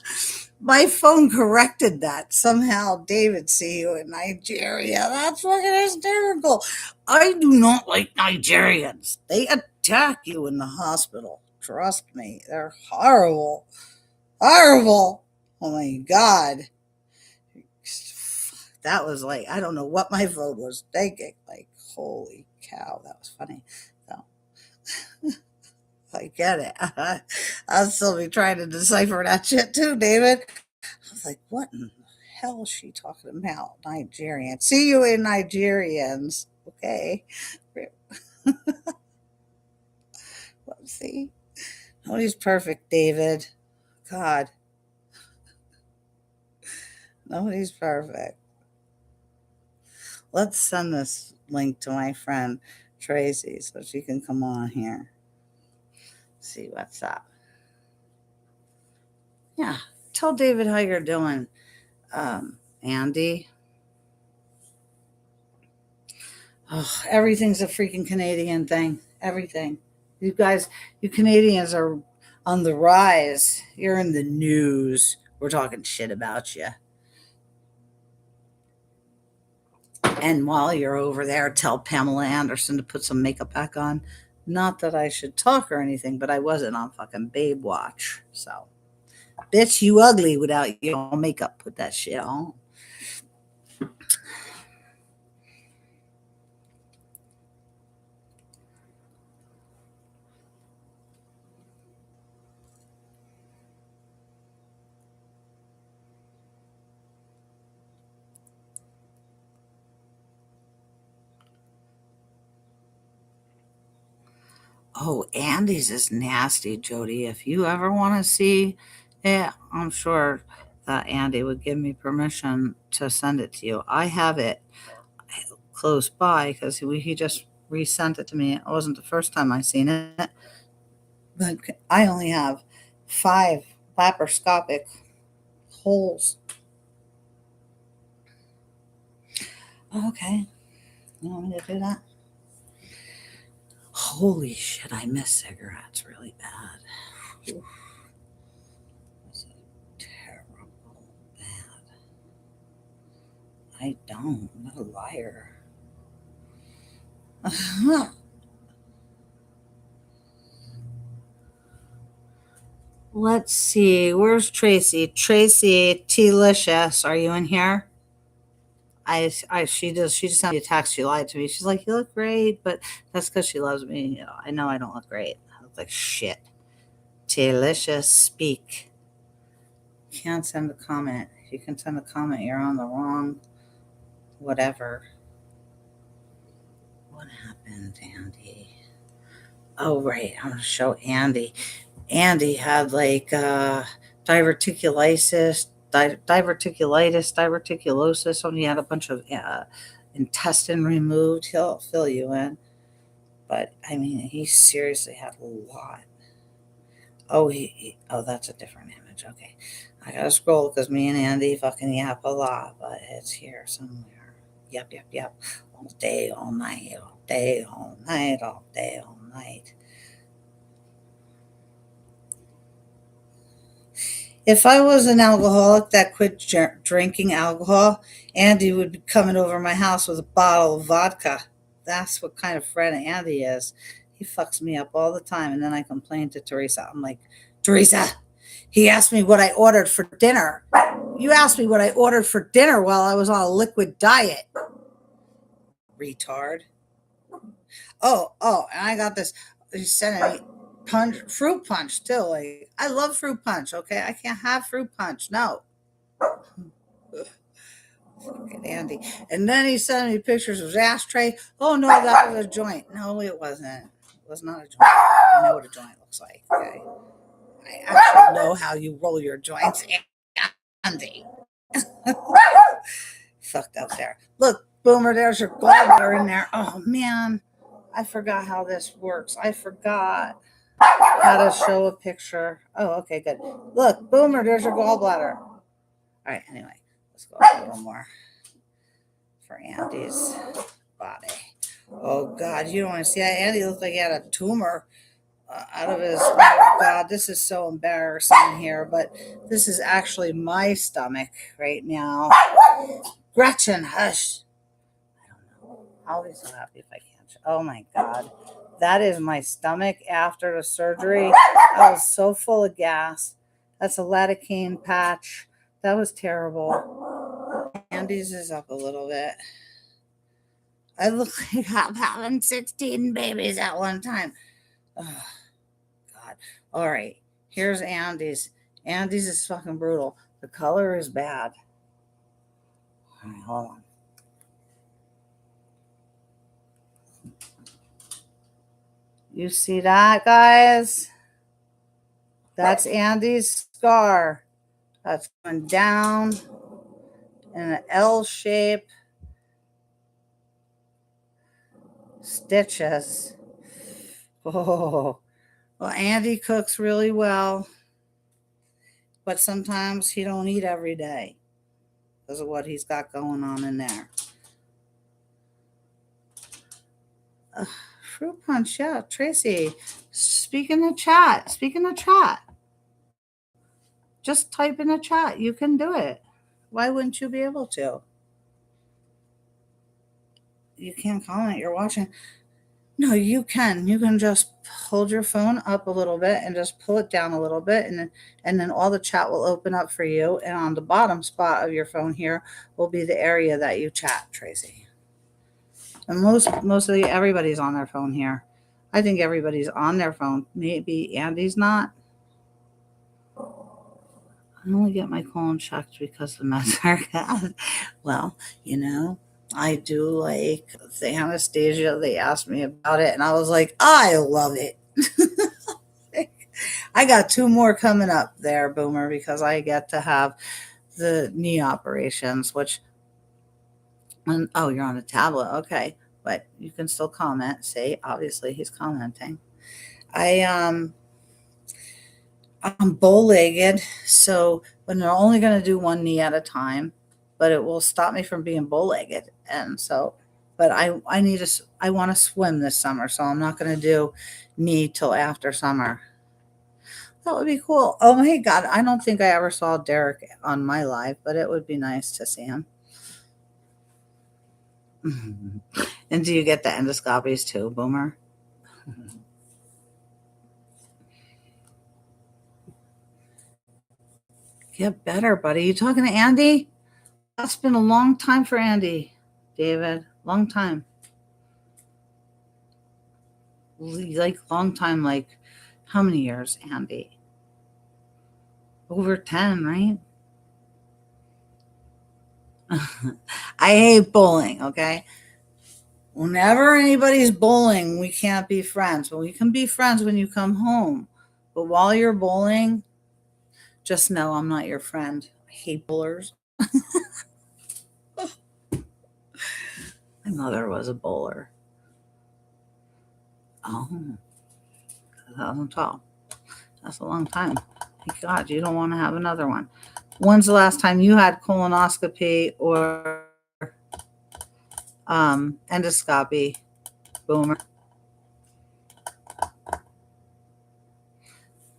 My phone corrected that. Somehow, David, see you in Nigeria. That's fucking hysterical. I do not like Nigerians. They attack you in the hospital. Trust me. They're horrible. Horrible. Oh my God. That was like, I don't know what my phone was thinking. Like, holy cow, that was funny. So, I get it. I'll still be trying to decipher that shit too, David. I was like, what in the hell is she talking about? Nigerians. See you in Nigerians. Okay. Let's see. Nobody's perfect, David. God, nobody's perfect. Let's send this link to my friend Tracy so she can come on here. See what's up. Yeah. Tell David how you're doing. Andy. Oh, everything's a freaking Canadian thing. Everything. You guys, you Canadians are on the rise. You're in the news. We're talking shit about you. And while you're over there, tell Pamela Anderson to put some makeup back on. Not that I should talk or anything, but I wasn't on fucking Babe Watch. So, bitch, you ugly without your makeup. Put that shit on. Oh, Andy's is nasty, Jody. If you ever want to see it, I'm sure that Andy would give me permission to send it to you. I have it close by because he just resent it to me. It wasn't the first time I seen it, but I only have 5 laparoscopic holes. Okay, you want me to do that? Holy shit, I miss cigarettes really bad. Oof. This is terrible bad. I don't. I'm not a liar. Let's see. Where's Tracy? Tracy T-licious. Are you in here? She does. She just sent me a text. She lied to me. She's like, "You look great," but that's because she loves me. I know I don't look great. I look like shit. Delicious. Speak. Can't send a comment. If you can send a comment, you're on the wrong. Whatever. What happened, Andy? Oh right, I'm gonna show Andy. Andy had like diverticulosis. Something, he had a bunch of intestine removed. He'll fill you in. But I mean, he seriously had a lot. Oh, oh, that's a different image. Okay, I gotta scroll because me and Andy fucking yap a lot, but it's here somewhere. Yep, yep, yep. All day, all night, all day, all night, all day, all night. If I was an alcoholic that quit drinking alcohol, Andy would be coming over my house with a bottle of vodka. That's what kind of friend Andy is. He fucks me up all the time. And then I complain to Teresa. I'm like, Teresa, he asked me what I ordered for dinner. You asked me what I ordered for dinner while I was on a liquid diet. Retard. And I got this. He sent me fruit punch too. Like, I love fruit punch. Okay, I can't have fruit punch. No, fucking Andy. And then he sent me pictures of his ashtray. Oh no, that was a joint. No, it wasn't. It was not a joint. I know what a joint looks like. Okay, I actually know how you roll your joints, Andy. Fucked up there. Look, Boomer, there's your gallbladder in there. Oh man, I forgot how this works. I forgot how to show a picture. Oh, okay, good. Look, Boomer, there's your gallbladder. All right, anyway, let's go a little more for Andy's body. Oh God, you don't want to see that. Andy looked like he had a tumor out of his. Oh God, this is so embarrassing here, but this is actually my stomach right now. Gretchen, hush. I don't know. I'll be so happy if I can. Oh my God. That is my stomach after the surgery. I was so full of gas. That's a lidocaine patch. That was terrible. Andy's is up a little bit. I look like I'm having 16 babies at one time. Oh, God. All right. Here's Andy's. Andy's is fucking brutal. The color is bad. All right, hold on. You see that, guys? That's Andy's scar. That's going down in an L shape. Stitches. Oh, well, Andy cooks really well, but sometimes he don't eat every day because of what he's got going on in there. Fruit punch, yeah, Tracy. Speak in the chat. Just type in the chat. You can do it. Why wouldn't you be able to? You can't comment. You're watching. No, you can. You can just hold your phone up a little bit and just pull it down a little bit, and then all the chat will open up for you. And on the bottom spot of your phone here will be the area that you chat, Tracy. And mostly everybody's on their phone here. I think everybody's on their phone. Maybe Andy's not. I only get my colon checked because the meds are. Well, I do like the anesthesia. They asked me about it, and I was like, I love it. I got 2 more coming up there, Boomer, because I get to have the knee operations, which, oh, you're on a tablet. Okay. But you can still comment. See, obviously he's commenting. I'm bow-legged, so when they're only going to do one knee at a time, but it will stop me from being bow-legged. And so, but I want to swim this summer, so I'm not going to do knee till after summer. That would be cool. Oh my God, I don't think I ever saw Derek on my live, but it would be nice to see him. And do you get the endoscopies too, Boomer? Get better, buddy. You talking to Andy? That's been a long time for Andy, David. Long time. Like long time, like how many years, Andy? Over 10, right? I hate bowling, okay? Whenever anybody's bowling, we can't be friends. Well, we can be friends when you come home. But while you're bowling, just know I'm not your friend. I hate bowlers. My mother was a bowler. Oh, 2012. That's a long time. Thank God, you don't want to have another one. When's the last time you had colonoscopy or endoscopy, Boomer?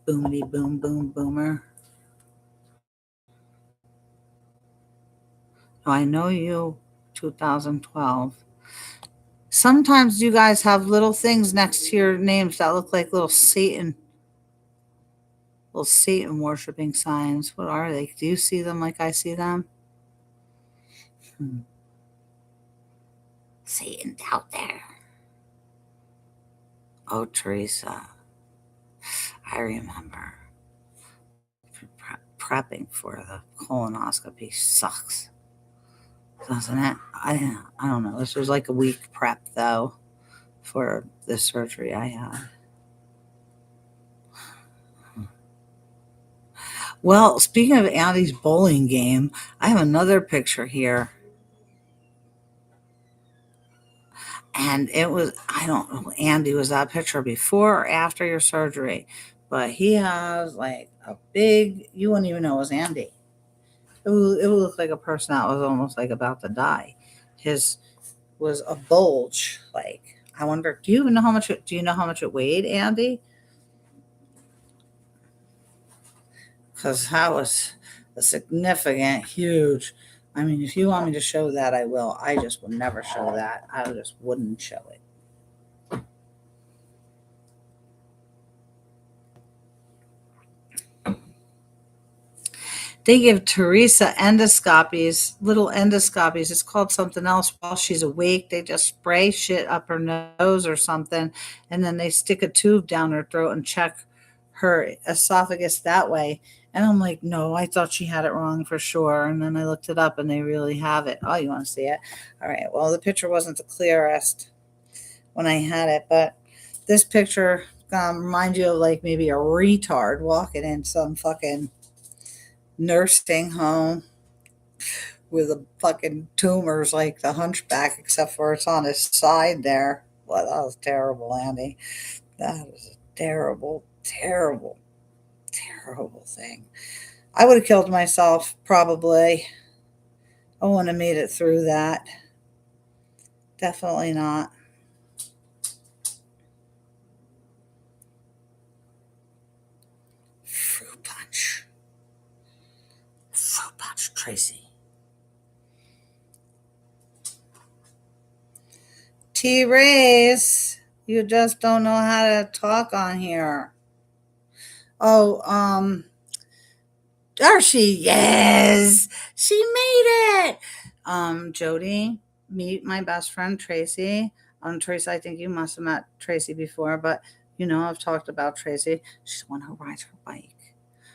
Boomity boom boom boomer. Oh, I know you, 2012. Sometimes you guys have little things next to your names that look like little Satan worshiping signs. What are they? Do you see them like I see them? Hmm. Satan's out there. Oh, Teresa, I remember prepping for the colonoscopy sucks, doesn't it? I don't know. This was like a week prep though for the surgery I had. Well, speaking of Andy's bowling game, I have another picture here. And it was, I don't know, Andy, was that picture before or after your surgery? But he has like a big, you wouldn't even know it was Andy. It would look like a person that was almost like about to die. His was a bulge. Like, I wonder, do you know how much it weighed, Andy? Because that was a significant, huge. I mean, if you want me to show that, I will. I just would never show that. I just wouldn't show it. They give Teresa endoscopies, little endoscopies. It's called something else while she's awake. They just spray shit up her nose or something, and then they stick a tube down her throat and check her esophagus that way. And I'm like, no, I thought she had it wrong for sure. And then I looked it up and they really have it. Oh, you want to see it? All right. Well, the picture wasn't the clearest when I had it, but this picture reminds you of like maybe a retard walking in some fucking nursing home with a fucking tumors like the hunchback, except for it's on his side there. Well, that was terrible, Andy. That was a terrible, terrible, terrible thing. I would have killed myself, probably. I wouldn't have made it through that. Definitely not. Fruit punch. Fruit punch, Tracy. T-Race, you just don't know how to talk on here. Oh, there she is. She made it. Jody, meet my best friend Tracy. Tracy, I think you must have met Tracy before, but you know I've talked about Tracy. She's the one who rides her bike.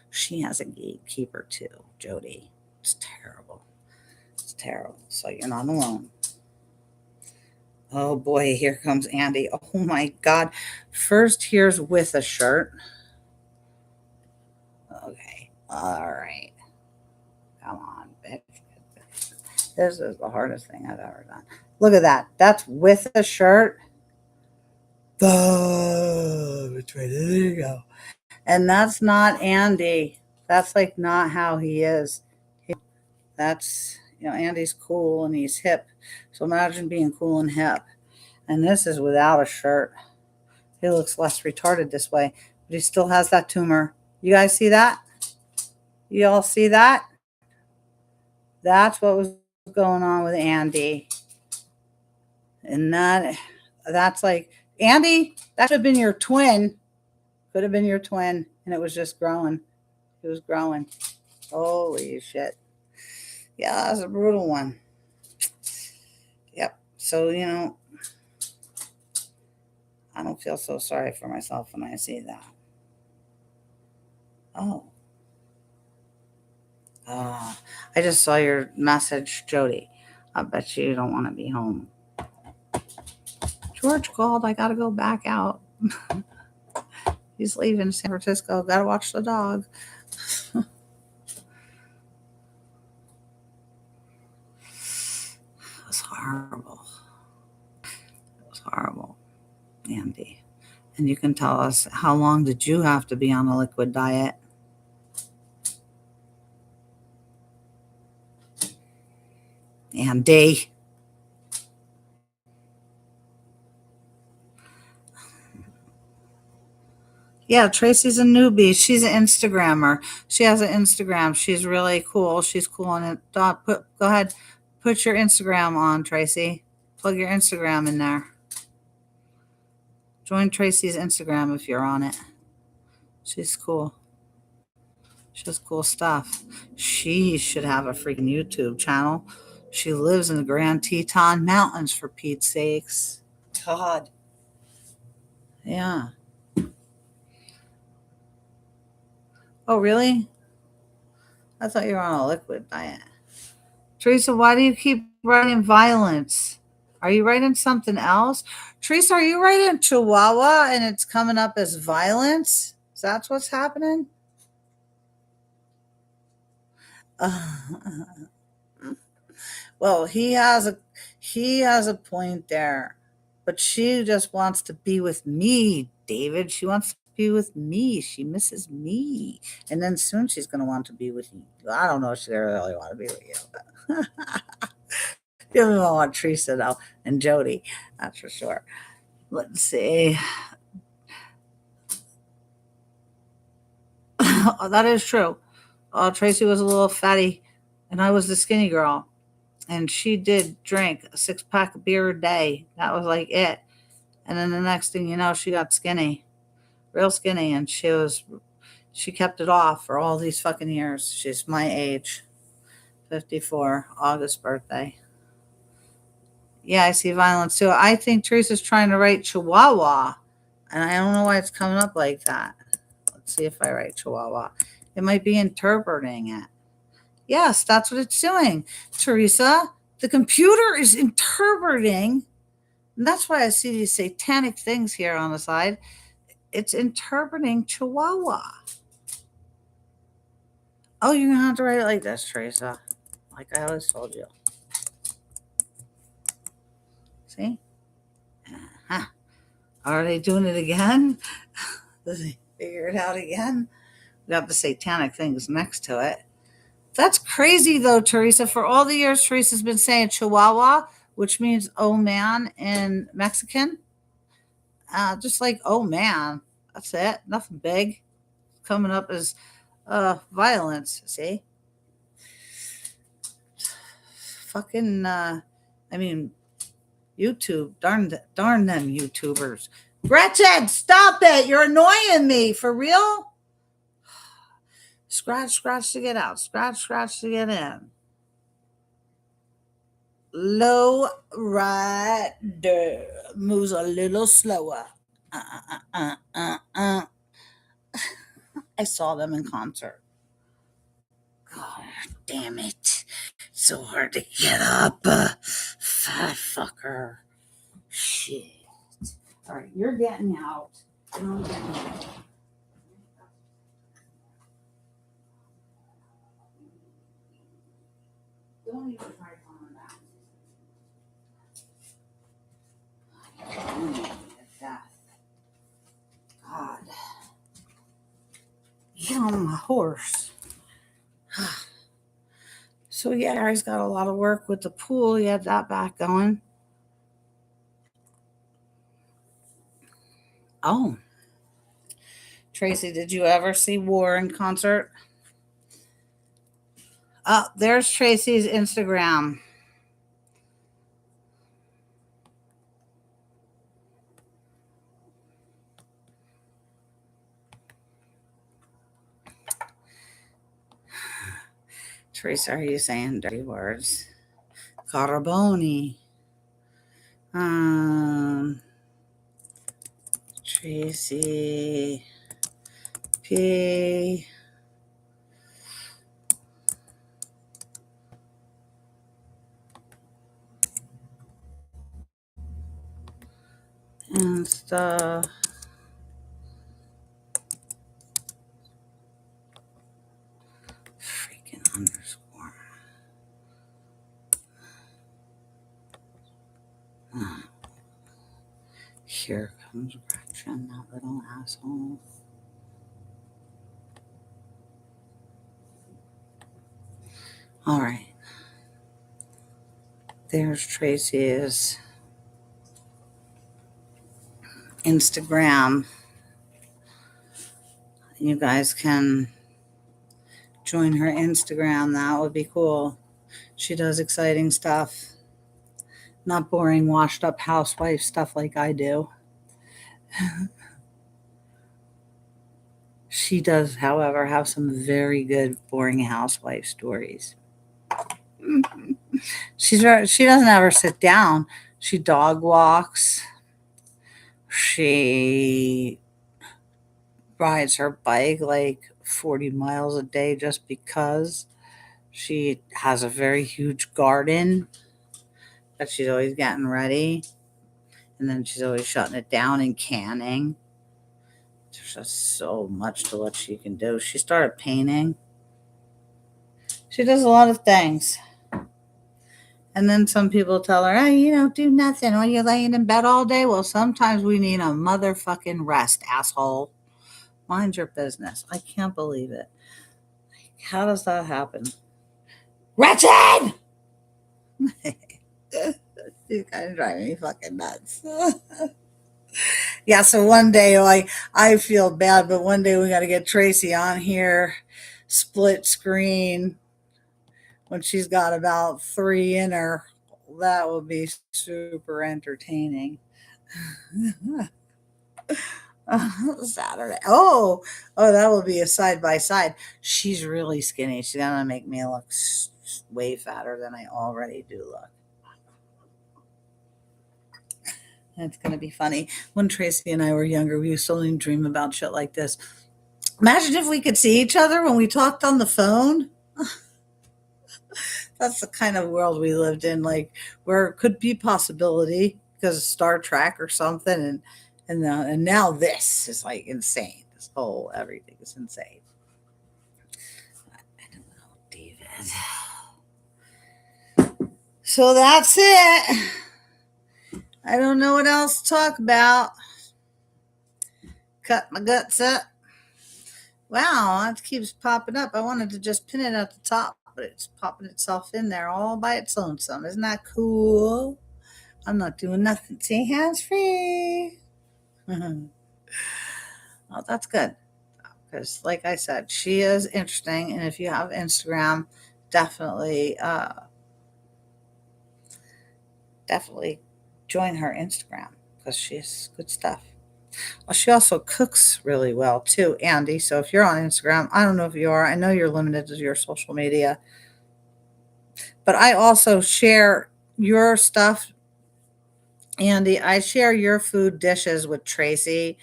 She has a gatekeeper too, Jody. It's terrible. It's terrible. So you're not alone. Oh boy, here comes Andy. Oh my God. First, here's with a shirt. Okay. All right. Come on, bitch. This is the hardest thing I've ever done. Look at that. That's with a shirt. Oh, which way? There you go. And that's not Andy. That's like not how he is. That's, Andy's cool and he's hip. So imagine being cool and hip. And this is without a shirt. He looks less retarded this way, but he still has that tumor. You guys see that? You all see that? That's what was going on with Andy. And that's like, Andy, that should have been your twin. Could have been your twin. And it was just growing. It was growing. Holy shit. Yeah, that was a brutal one. Yep. So, I don't feel so sorry for myself when I see that. Oh. I just saw your message, Jody. I bet you don't want to be home. George called. I got to go back out. He's leaving San Francisco. Got to watch the dog. It was horrible. It was horrible, Andy. And you can tell us, how long did you have to be on a liquid diet? Andy. Yeah, Tracy's a newbie. She's an Instagrammer. She has an Instagram. She's really cool. She's cool on it. Go ahead. Put your Instagram on, Tracy. Plug your Instagram in there. Join Tracy's Instagram if you're on it. She's cool. She has cool stuff. She should have a freaking YouTube channel. She lives in the Grand Teton Mountains, for Pete's sakes. God. Yeah. Oh, really? I thought you were on a liquid diet. Teresa, why do you keep writing violence? Are you writing something else? Teresa, are you writing Chihuahua and it's coming up as violence? Is that what's happening? Well, he has a point there. But she just wants to be with me, David. She wants to be with me. She misses me. And then soon she's going to want to be with you. I don't know if she really want to be with you. But you don't want Teresa, though, and Jody. That's for sure. Let's see. Oh, that is true. Tracy was a little fatty, and I was the skinny girl. And she did drink a 6-pack of beer a day. That was like it. And then the next thing you know, she got skinny, real skinny, and she kept it off for all these fucking years. She's my age, 54, August birthday. Yeah, I see violence too. I think Teresa's trying to write Chihuahua, and I don't know why it's coming up like that. Let's see if I write Chihuahua. It might be interpreting it. Yes, that's what it's doing, Teresa. The computer is interpreting. And that's why I see these satanic things here on the side. It's interpreting Chihuahua. Oh, you're going to have to write it like this, Teresa. Like I always told you. See? Uh-huh. Are they doing it again? Did they figure it out again? We got the satanic things next to it. That's crazy, though, Teresa. For all the years Teresa's been saying Chihuahua, which means oh man in Mexican. Just like oh man. That's it. Nothing big. Coming up as violence, see? Fucking, YouTube. Darn them YouTubers. Gretchen, stop it. You're annoying me. For real? Scratch, scratch to get out. Scratch, scratch to get in. Low rider moves a little slower. I saw them in concert. God damn it. So hard to get up. Fat fucker. Shit. All right, you're getting out. And I'm getting out. Don't even try coming back. God. Get on my horse. So yeah, Gary's got a lot of work with the pool. He had that back going. Oh. Tracy, did you ever see War in concert? Oh, there's Tracy's Instagram. Teresa, are you saying dirty words? Carboni. Tracy P. Insta. Freaking underscore. Here comes Gretchen, that little asshole. All right. There's Tracy's Instagram. You guys can join her Instagram. That would be cool. She does exciting stuff, not boring, washed up housewife stuff like I do. She does, however, have some very good boring housewife stories. She doesn't ever sit down. She dog walks. She rides her bike like 40 miles a day just because. She has a very huge garden that she's always getting ready. And then she's always shutting it down and canning. There's just so much to what she can do. She started painting. She does a lot of things. And then some people tell her, oh, you don't do nothing when you're laying in bed all day. Well, sometimes we need a motherfucking rest, asshole. Mind your business. I can't believe it. How does that happen? Wretched! You kind of drive me fucking nuts. Yeah, so one day, like, I feel bad, but one day we got to get Tracy on here, split screen, when she's got about three in her. That will be super entertaining. Saturday. Oh, that will be a side by side. She's really skinny. She's gonna make me look way fatter than I already do look. It's gonna be funny. When Tracy and I were younger, we used to only dream about shit like this. Imagine if we could see each other when we talked on the phone. That's the kind of world we lived in, like where it could be possibility because of Star Trek or something, and now this is like insane. This whole everything is insane. I don't know, David. So that's it. I don't know what else to talk about. Cut my guts up. Wow, that keeps popping up. I wanted to just pin it at the top, but it's popping itself in there all by its lonesome. Isn't that cool? I'm not doing nothing. See, hands free. Oh, that's good. Because, like I said, she is interesting. And if you have Instagram, definitely, definitely join her Instagram because she's good stuff. Well, she also cooks really well too, Andy. So if you're on Instagram, I don't know if you are. I know you're limited to your social media, but I also share your stuff, Andy. I share your food dishes with Tracy.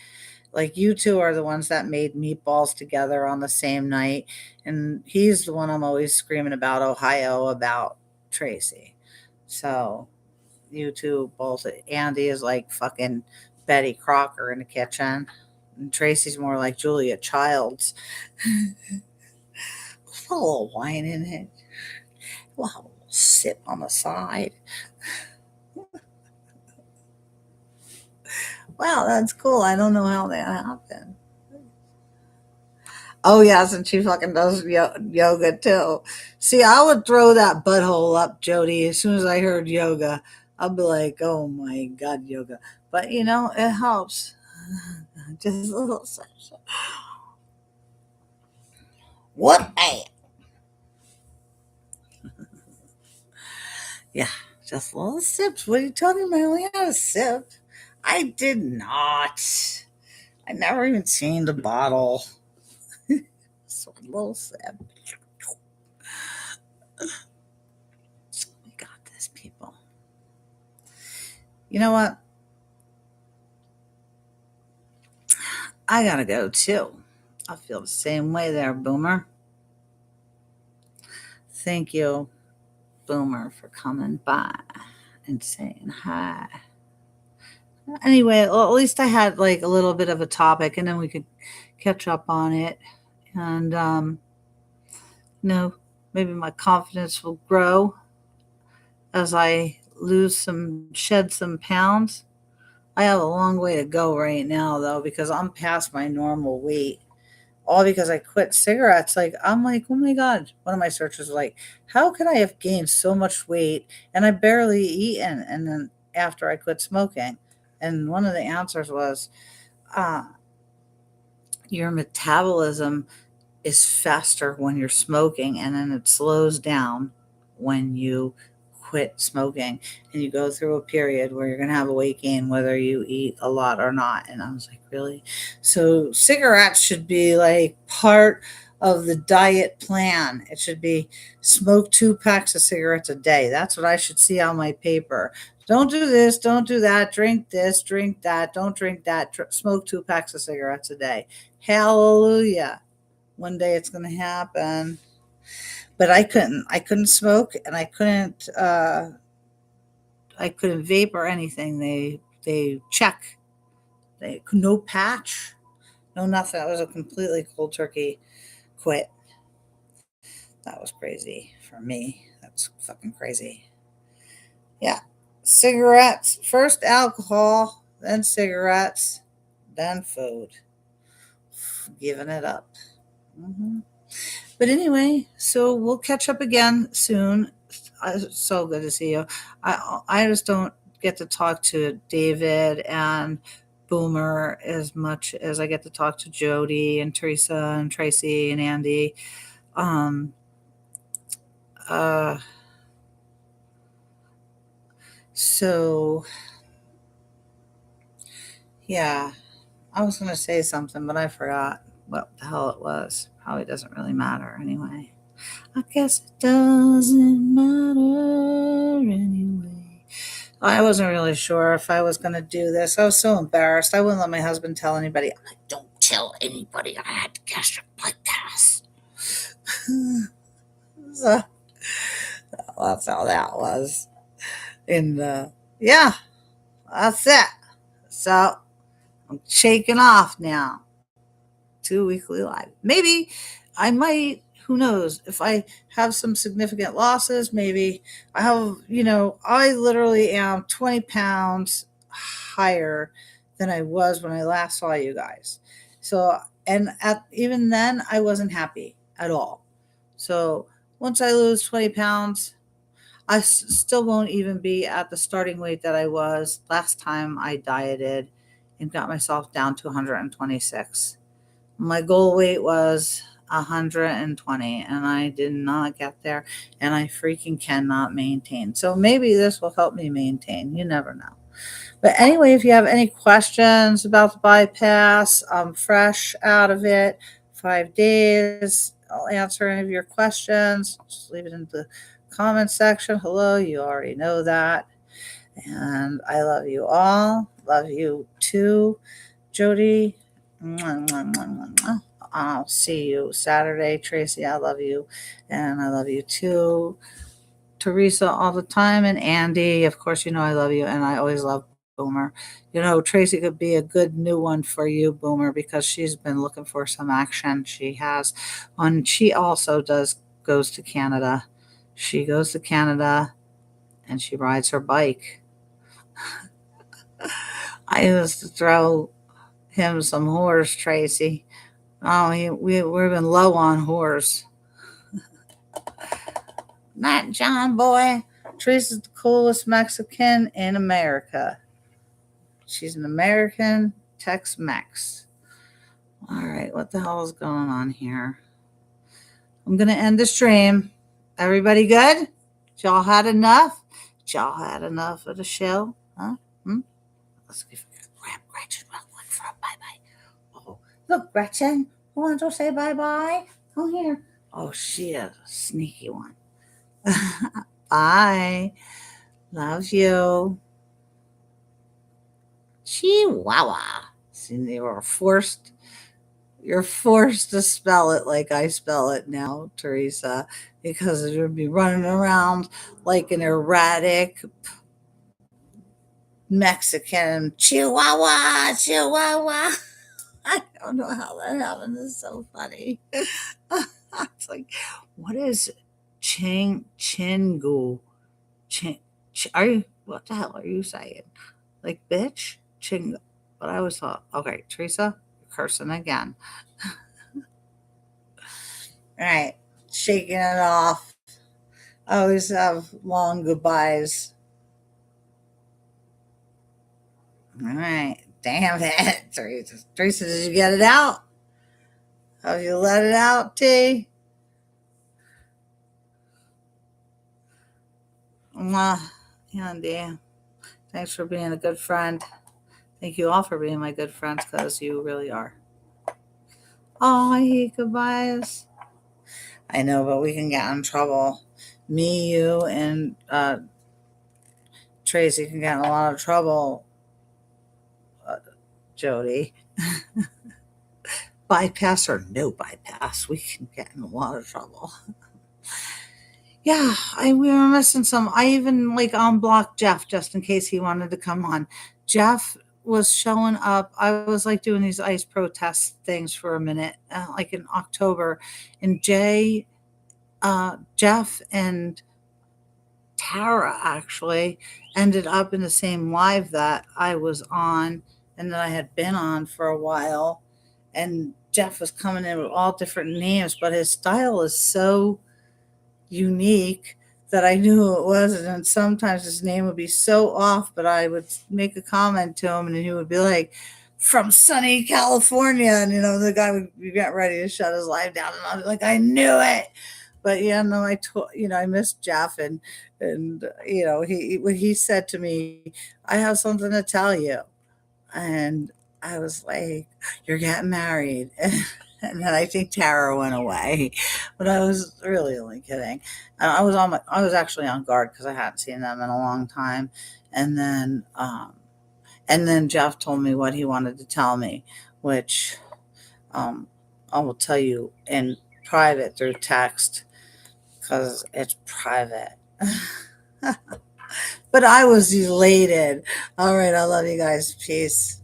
Like you two are the ones that made meatballs together on the same night, and he's the one I'm always screaming about Ohio about Tracy. So you two both. Andy is like fucking Betty Crocker in the kitchen, and Tracy's more like Julia Childs. Put a little wine in it. We'll have a little sip on the side. Wow, that's cool. I don't know how that happened. Oh yes, and she fucking does yoga too. See, I would throw that butthole up, Jody, as soon as I heard yoga. I'll be like, oh my god, yoga. But it helps. Just a little session. What? Hey. Yeah, just little sips. What are you talking about? I only had a sip. I did not. I never even seen the bottle. So a little sip. We got this, people. You know what? I gotta go too. I feel the same way there, Boomer. Thank you, Boomer, for coming by and saying hi. Anyway, well, at least I had like a little bit of a topic, and then we could catch up on it. And you know, maybe my confidence will grow as I shed some pounds. I have a long way to go right now, though, because I'm past my normal weight. All because I quit cigarettes. Like, I'm like, oh my God. One of my searches was like, how could I have gained so much weight and I barely eaten? And then after I quit smoking, and one of the answers was, uh, your metabolism is faster when you're smoking and then it slows down when you quit smoking, and you go through a period where you're going to have a weight gain whether you eat a lot or not. And I was like, really? So cigarettes should be like part of the diet plan. It should be smoke 2 packs of cigarettes a day. That's what I should see on my paper. Don't do this, don't do that, drink this, drink that, don't drink that, smoke 2 packs of cigarettes a day. Hallelujah. One day it's going to happen. But I couldn't smoke, and I couldn't vape or anything. They check. No patch, no nothing. That was a completely cold turkey quit. That was crazy for me. That's fucking crazy. Yeah. Cigarettes. First alcohol, then cigarettes, then food. Giving it up. hmm But anyway, so we'll catch up again soon. It's so good to see you. I just don't get to talk to David and Boomer as much as I get to talk to Jody and Teresa and Tracy and Andy. Um, uh, so yeah, I was going to say something, but I forgot what the hell it was. Probably doesn't really matter anyway. I guess it doesn't matter anyway. I wasn't really sure if I was going to do this. I was so embarrassed. I wouldn't let my husband tell anybody. I'm like, don't tell anybody I had gastric bypass. So that's how that was. And yeah, that's it. So I'm shaking off now. 2 weekly live. Maybe I might, who knows, if I have some significant losses, maybe I literally am 20 pounds higher than I was when I last saw you guys. So, and even then, I wasn't happy at all. So, once I lose 20 pounds, I still won't even be at the starting weight that I was last time I dieted and got myself down to 126. My goal weight was 120, and I did not get there, and I freaking cannot maintain. So maybe this will help me maintain. You never know. But anyway, if you have any questions about the bypass, I'm fresh out of it. 5 days. I'll answer any of your questions. Just leave it in the comment section. Hello, you already know that. And I love you all. Love you too, Jody. Mwah, mwah, mwah, mwah, mwah. I'll see you Saturday. Tracy, I love you. And I love you too. Teresa, all the time. And Andy, of course, I love you. And I always love Boomer. Tracy could be a good new one for you, Boomer, because she's been looking for some action. She has. And she also goes to Canada. She goes to Canada and she rides her bike. I used to throw him some horse, Tracy. Oh, we've been low on horse. Not John boy. Teresa's the coolest Mexican in America. She's an American Tex-Mex. All right, what the hell is going on here? I'm going to end the stream. Everybody good? Y'all had enough? Y'all had enough of the show? Huh? Let's grab Gretchen real quick for a bye-bye. Oh, look, Gretchen. You want to say bye-bye? Come here. Oh, she is a sneaky one. Bye. Love you. Chihuahua. See, you're forced to spell it like I spell it now, Teresa, because it would be running around like an erratic Mexican. Chihuahua, Chihuahua. I don't know how that happened. It's so funny. It's like, what is Chingu? What the hell are you saying? Like, bitch? Ching. But I always thought, okay, Teresa, you're cursing again. All right, shaking it off. I always have long goodbyes. All right, damn it, Teresa. Teresa, did you get it out? Have you let it out, T? Mwah. Andy, thanks for being a good friend. Thank you all for being my good friends because you really are. Oh, I hate goodbyes. I know, but we can get in trouble. Me, you, and Tracy can get in a lot of trouble, uh, Jody. Bypass or no bypass, we can get in a lot of trouble. Yeah, we were missing some. I even like unblocked Jeff just in case he wanted to come on. Jeff was showing up. I was like doing these ice protest things for a minute, like in October, and Jeff, and Tara actually ended up in the same live that I was on and that I had been on for a while. And Jeff was coming in with all different names, but his style is so unique that I knew who it was. And then sometimes his name would be so off, but I would make a comment to him and he would be like, from sunny California. And, the guy would be getting ready to shut his live down. And I was like, I knew it. But yeah, no, I missed Jeff, and he when he said to me, I have something to tell you. And I was like, you're getting married. And then I think Tara went away, but I was really only kidding. I was actually on guard because I hadn't seen them in a long time. And then Jeff told me what he wanted to tell me, which um, I will tell you in private through text because it's private. But I was elated. All right, I love you guys. Peace.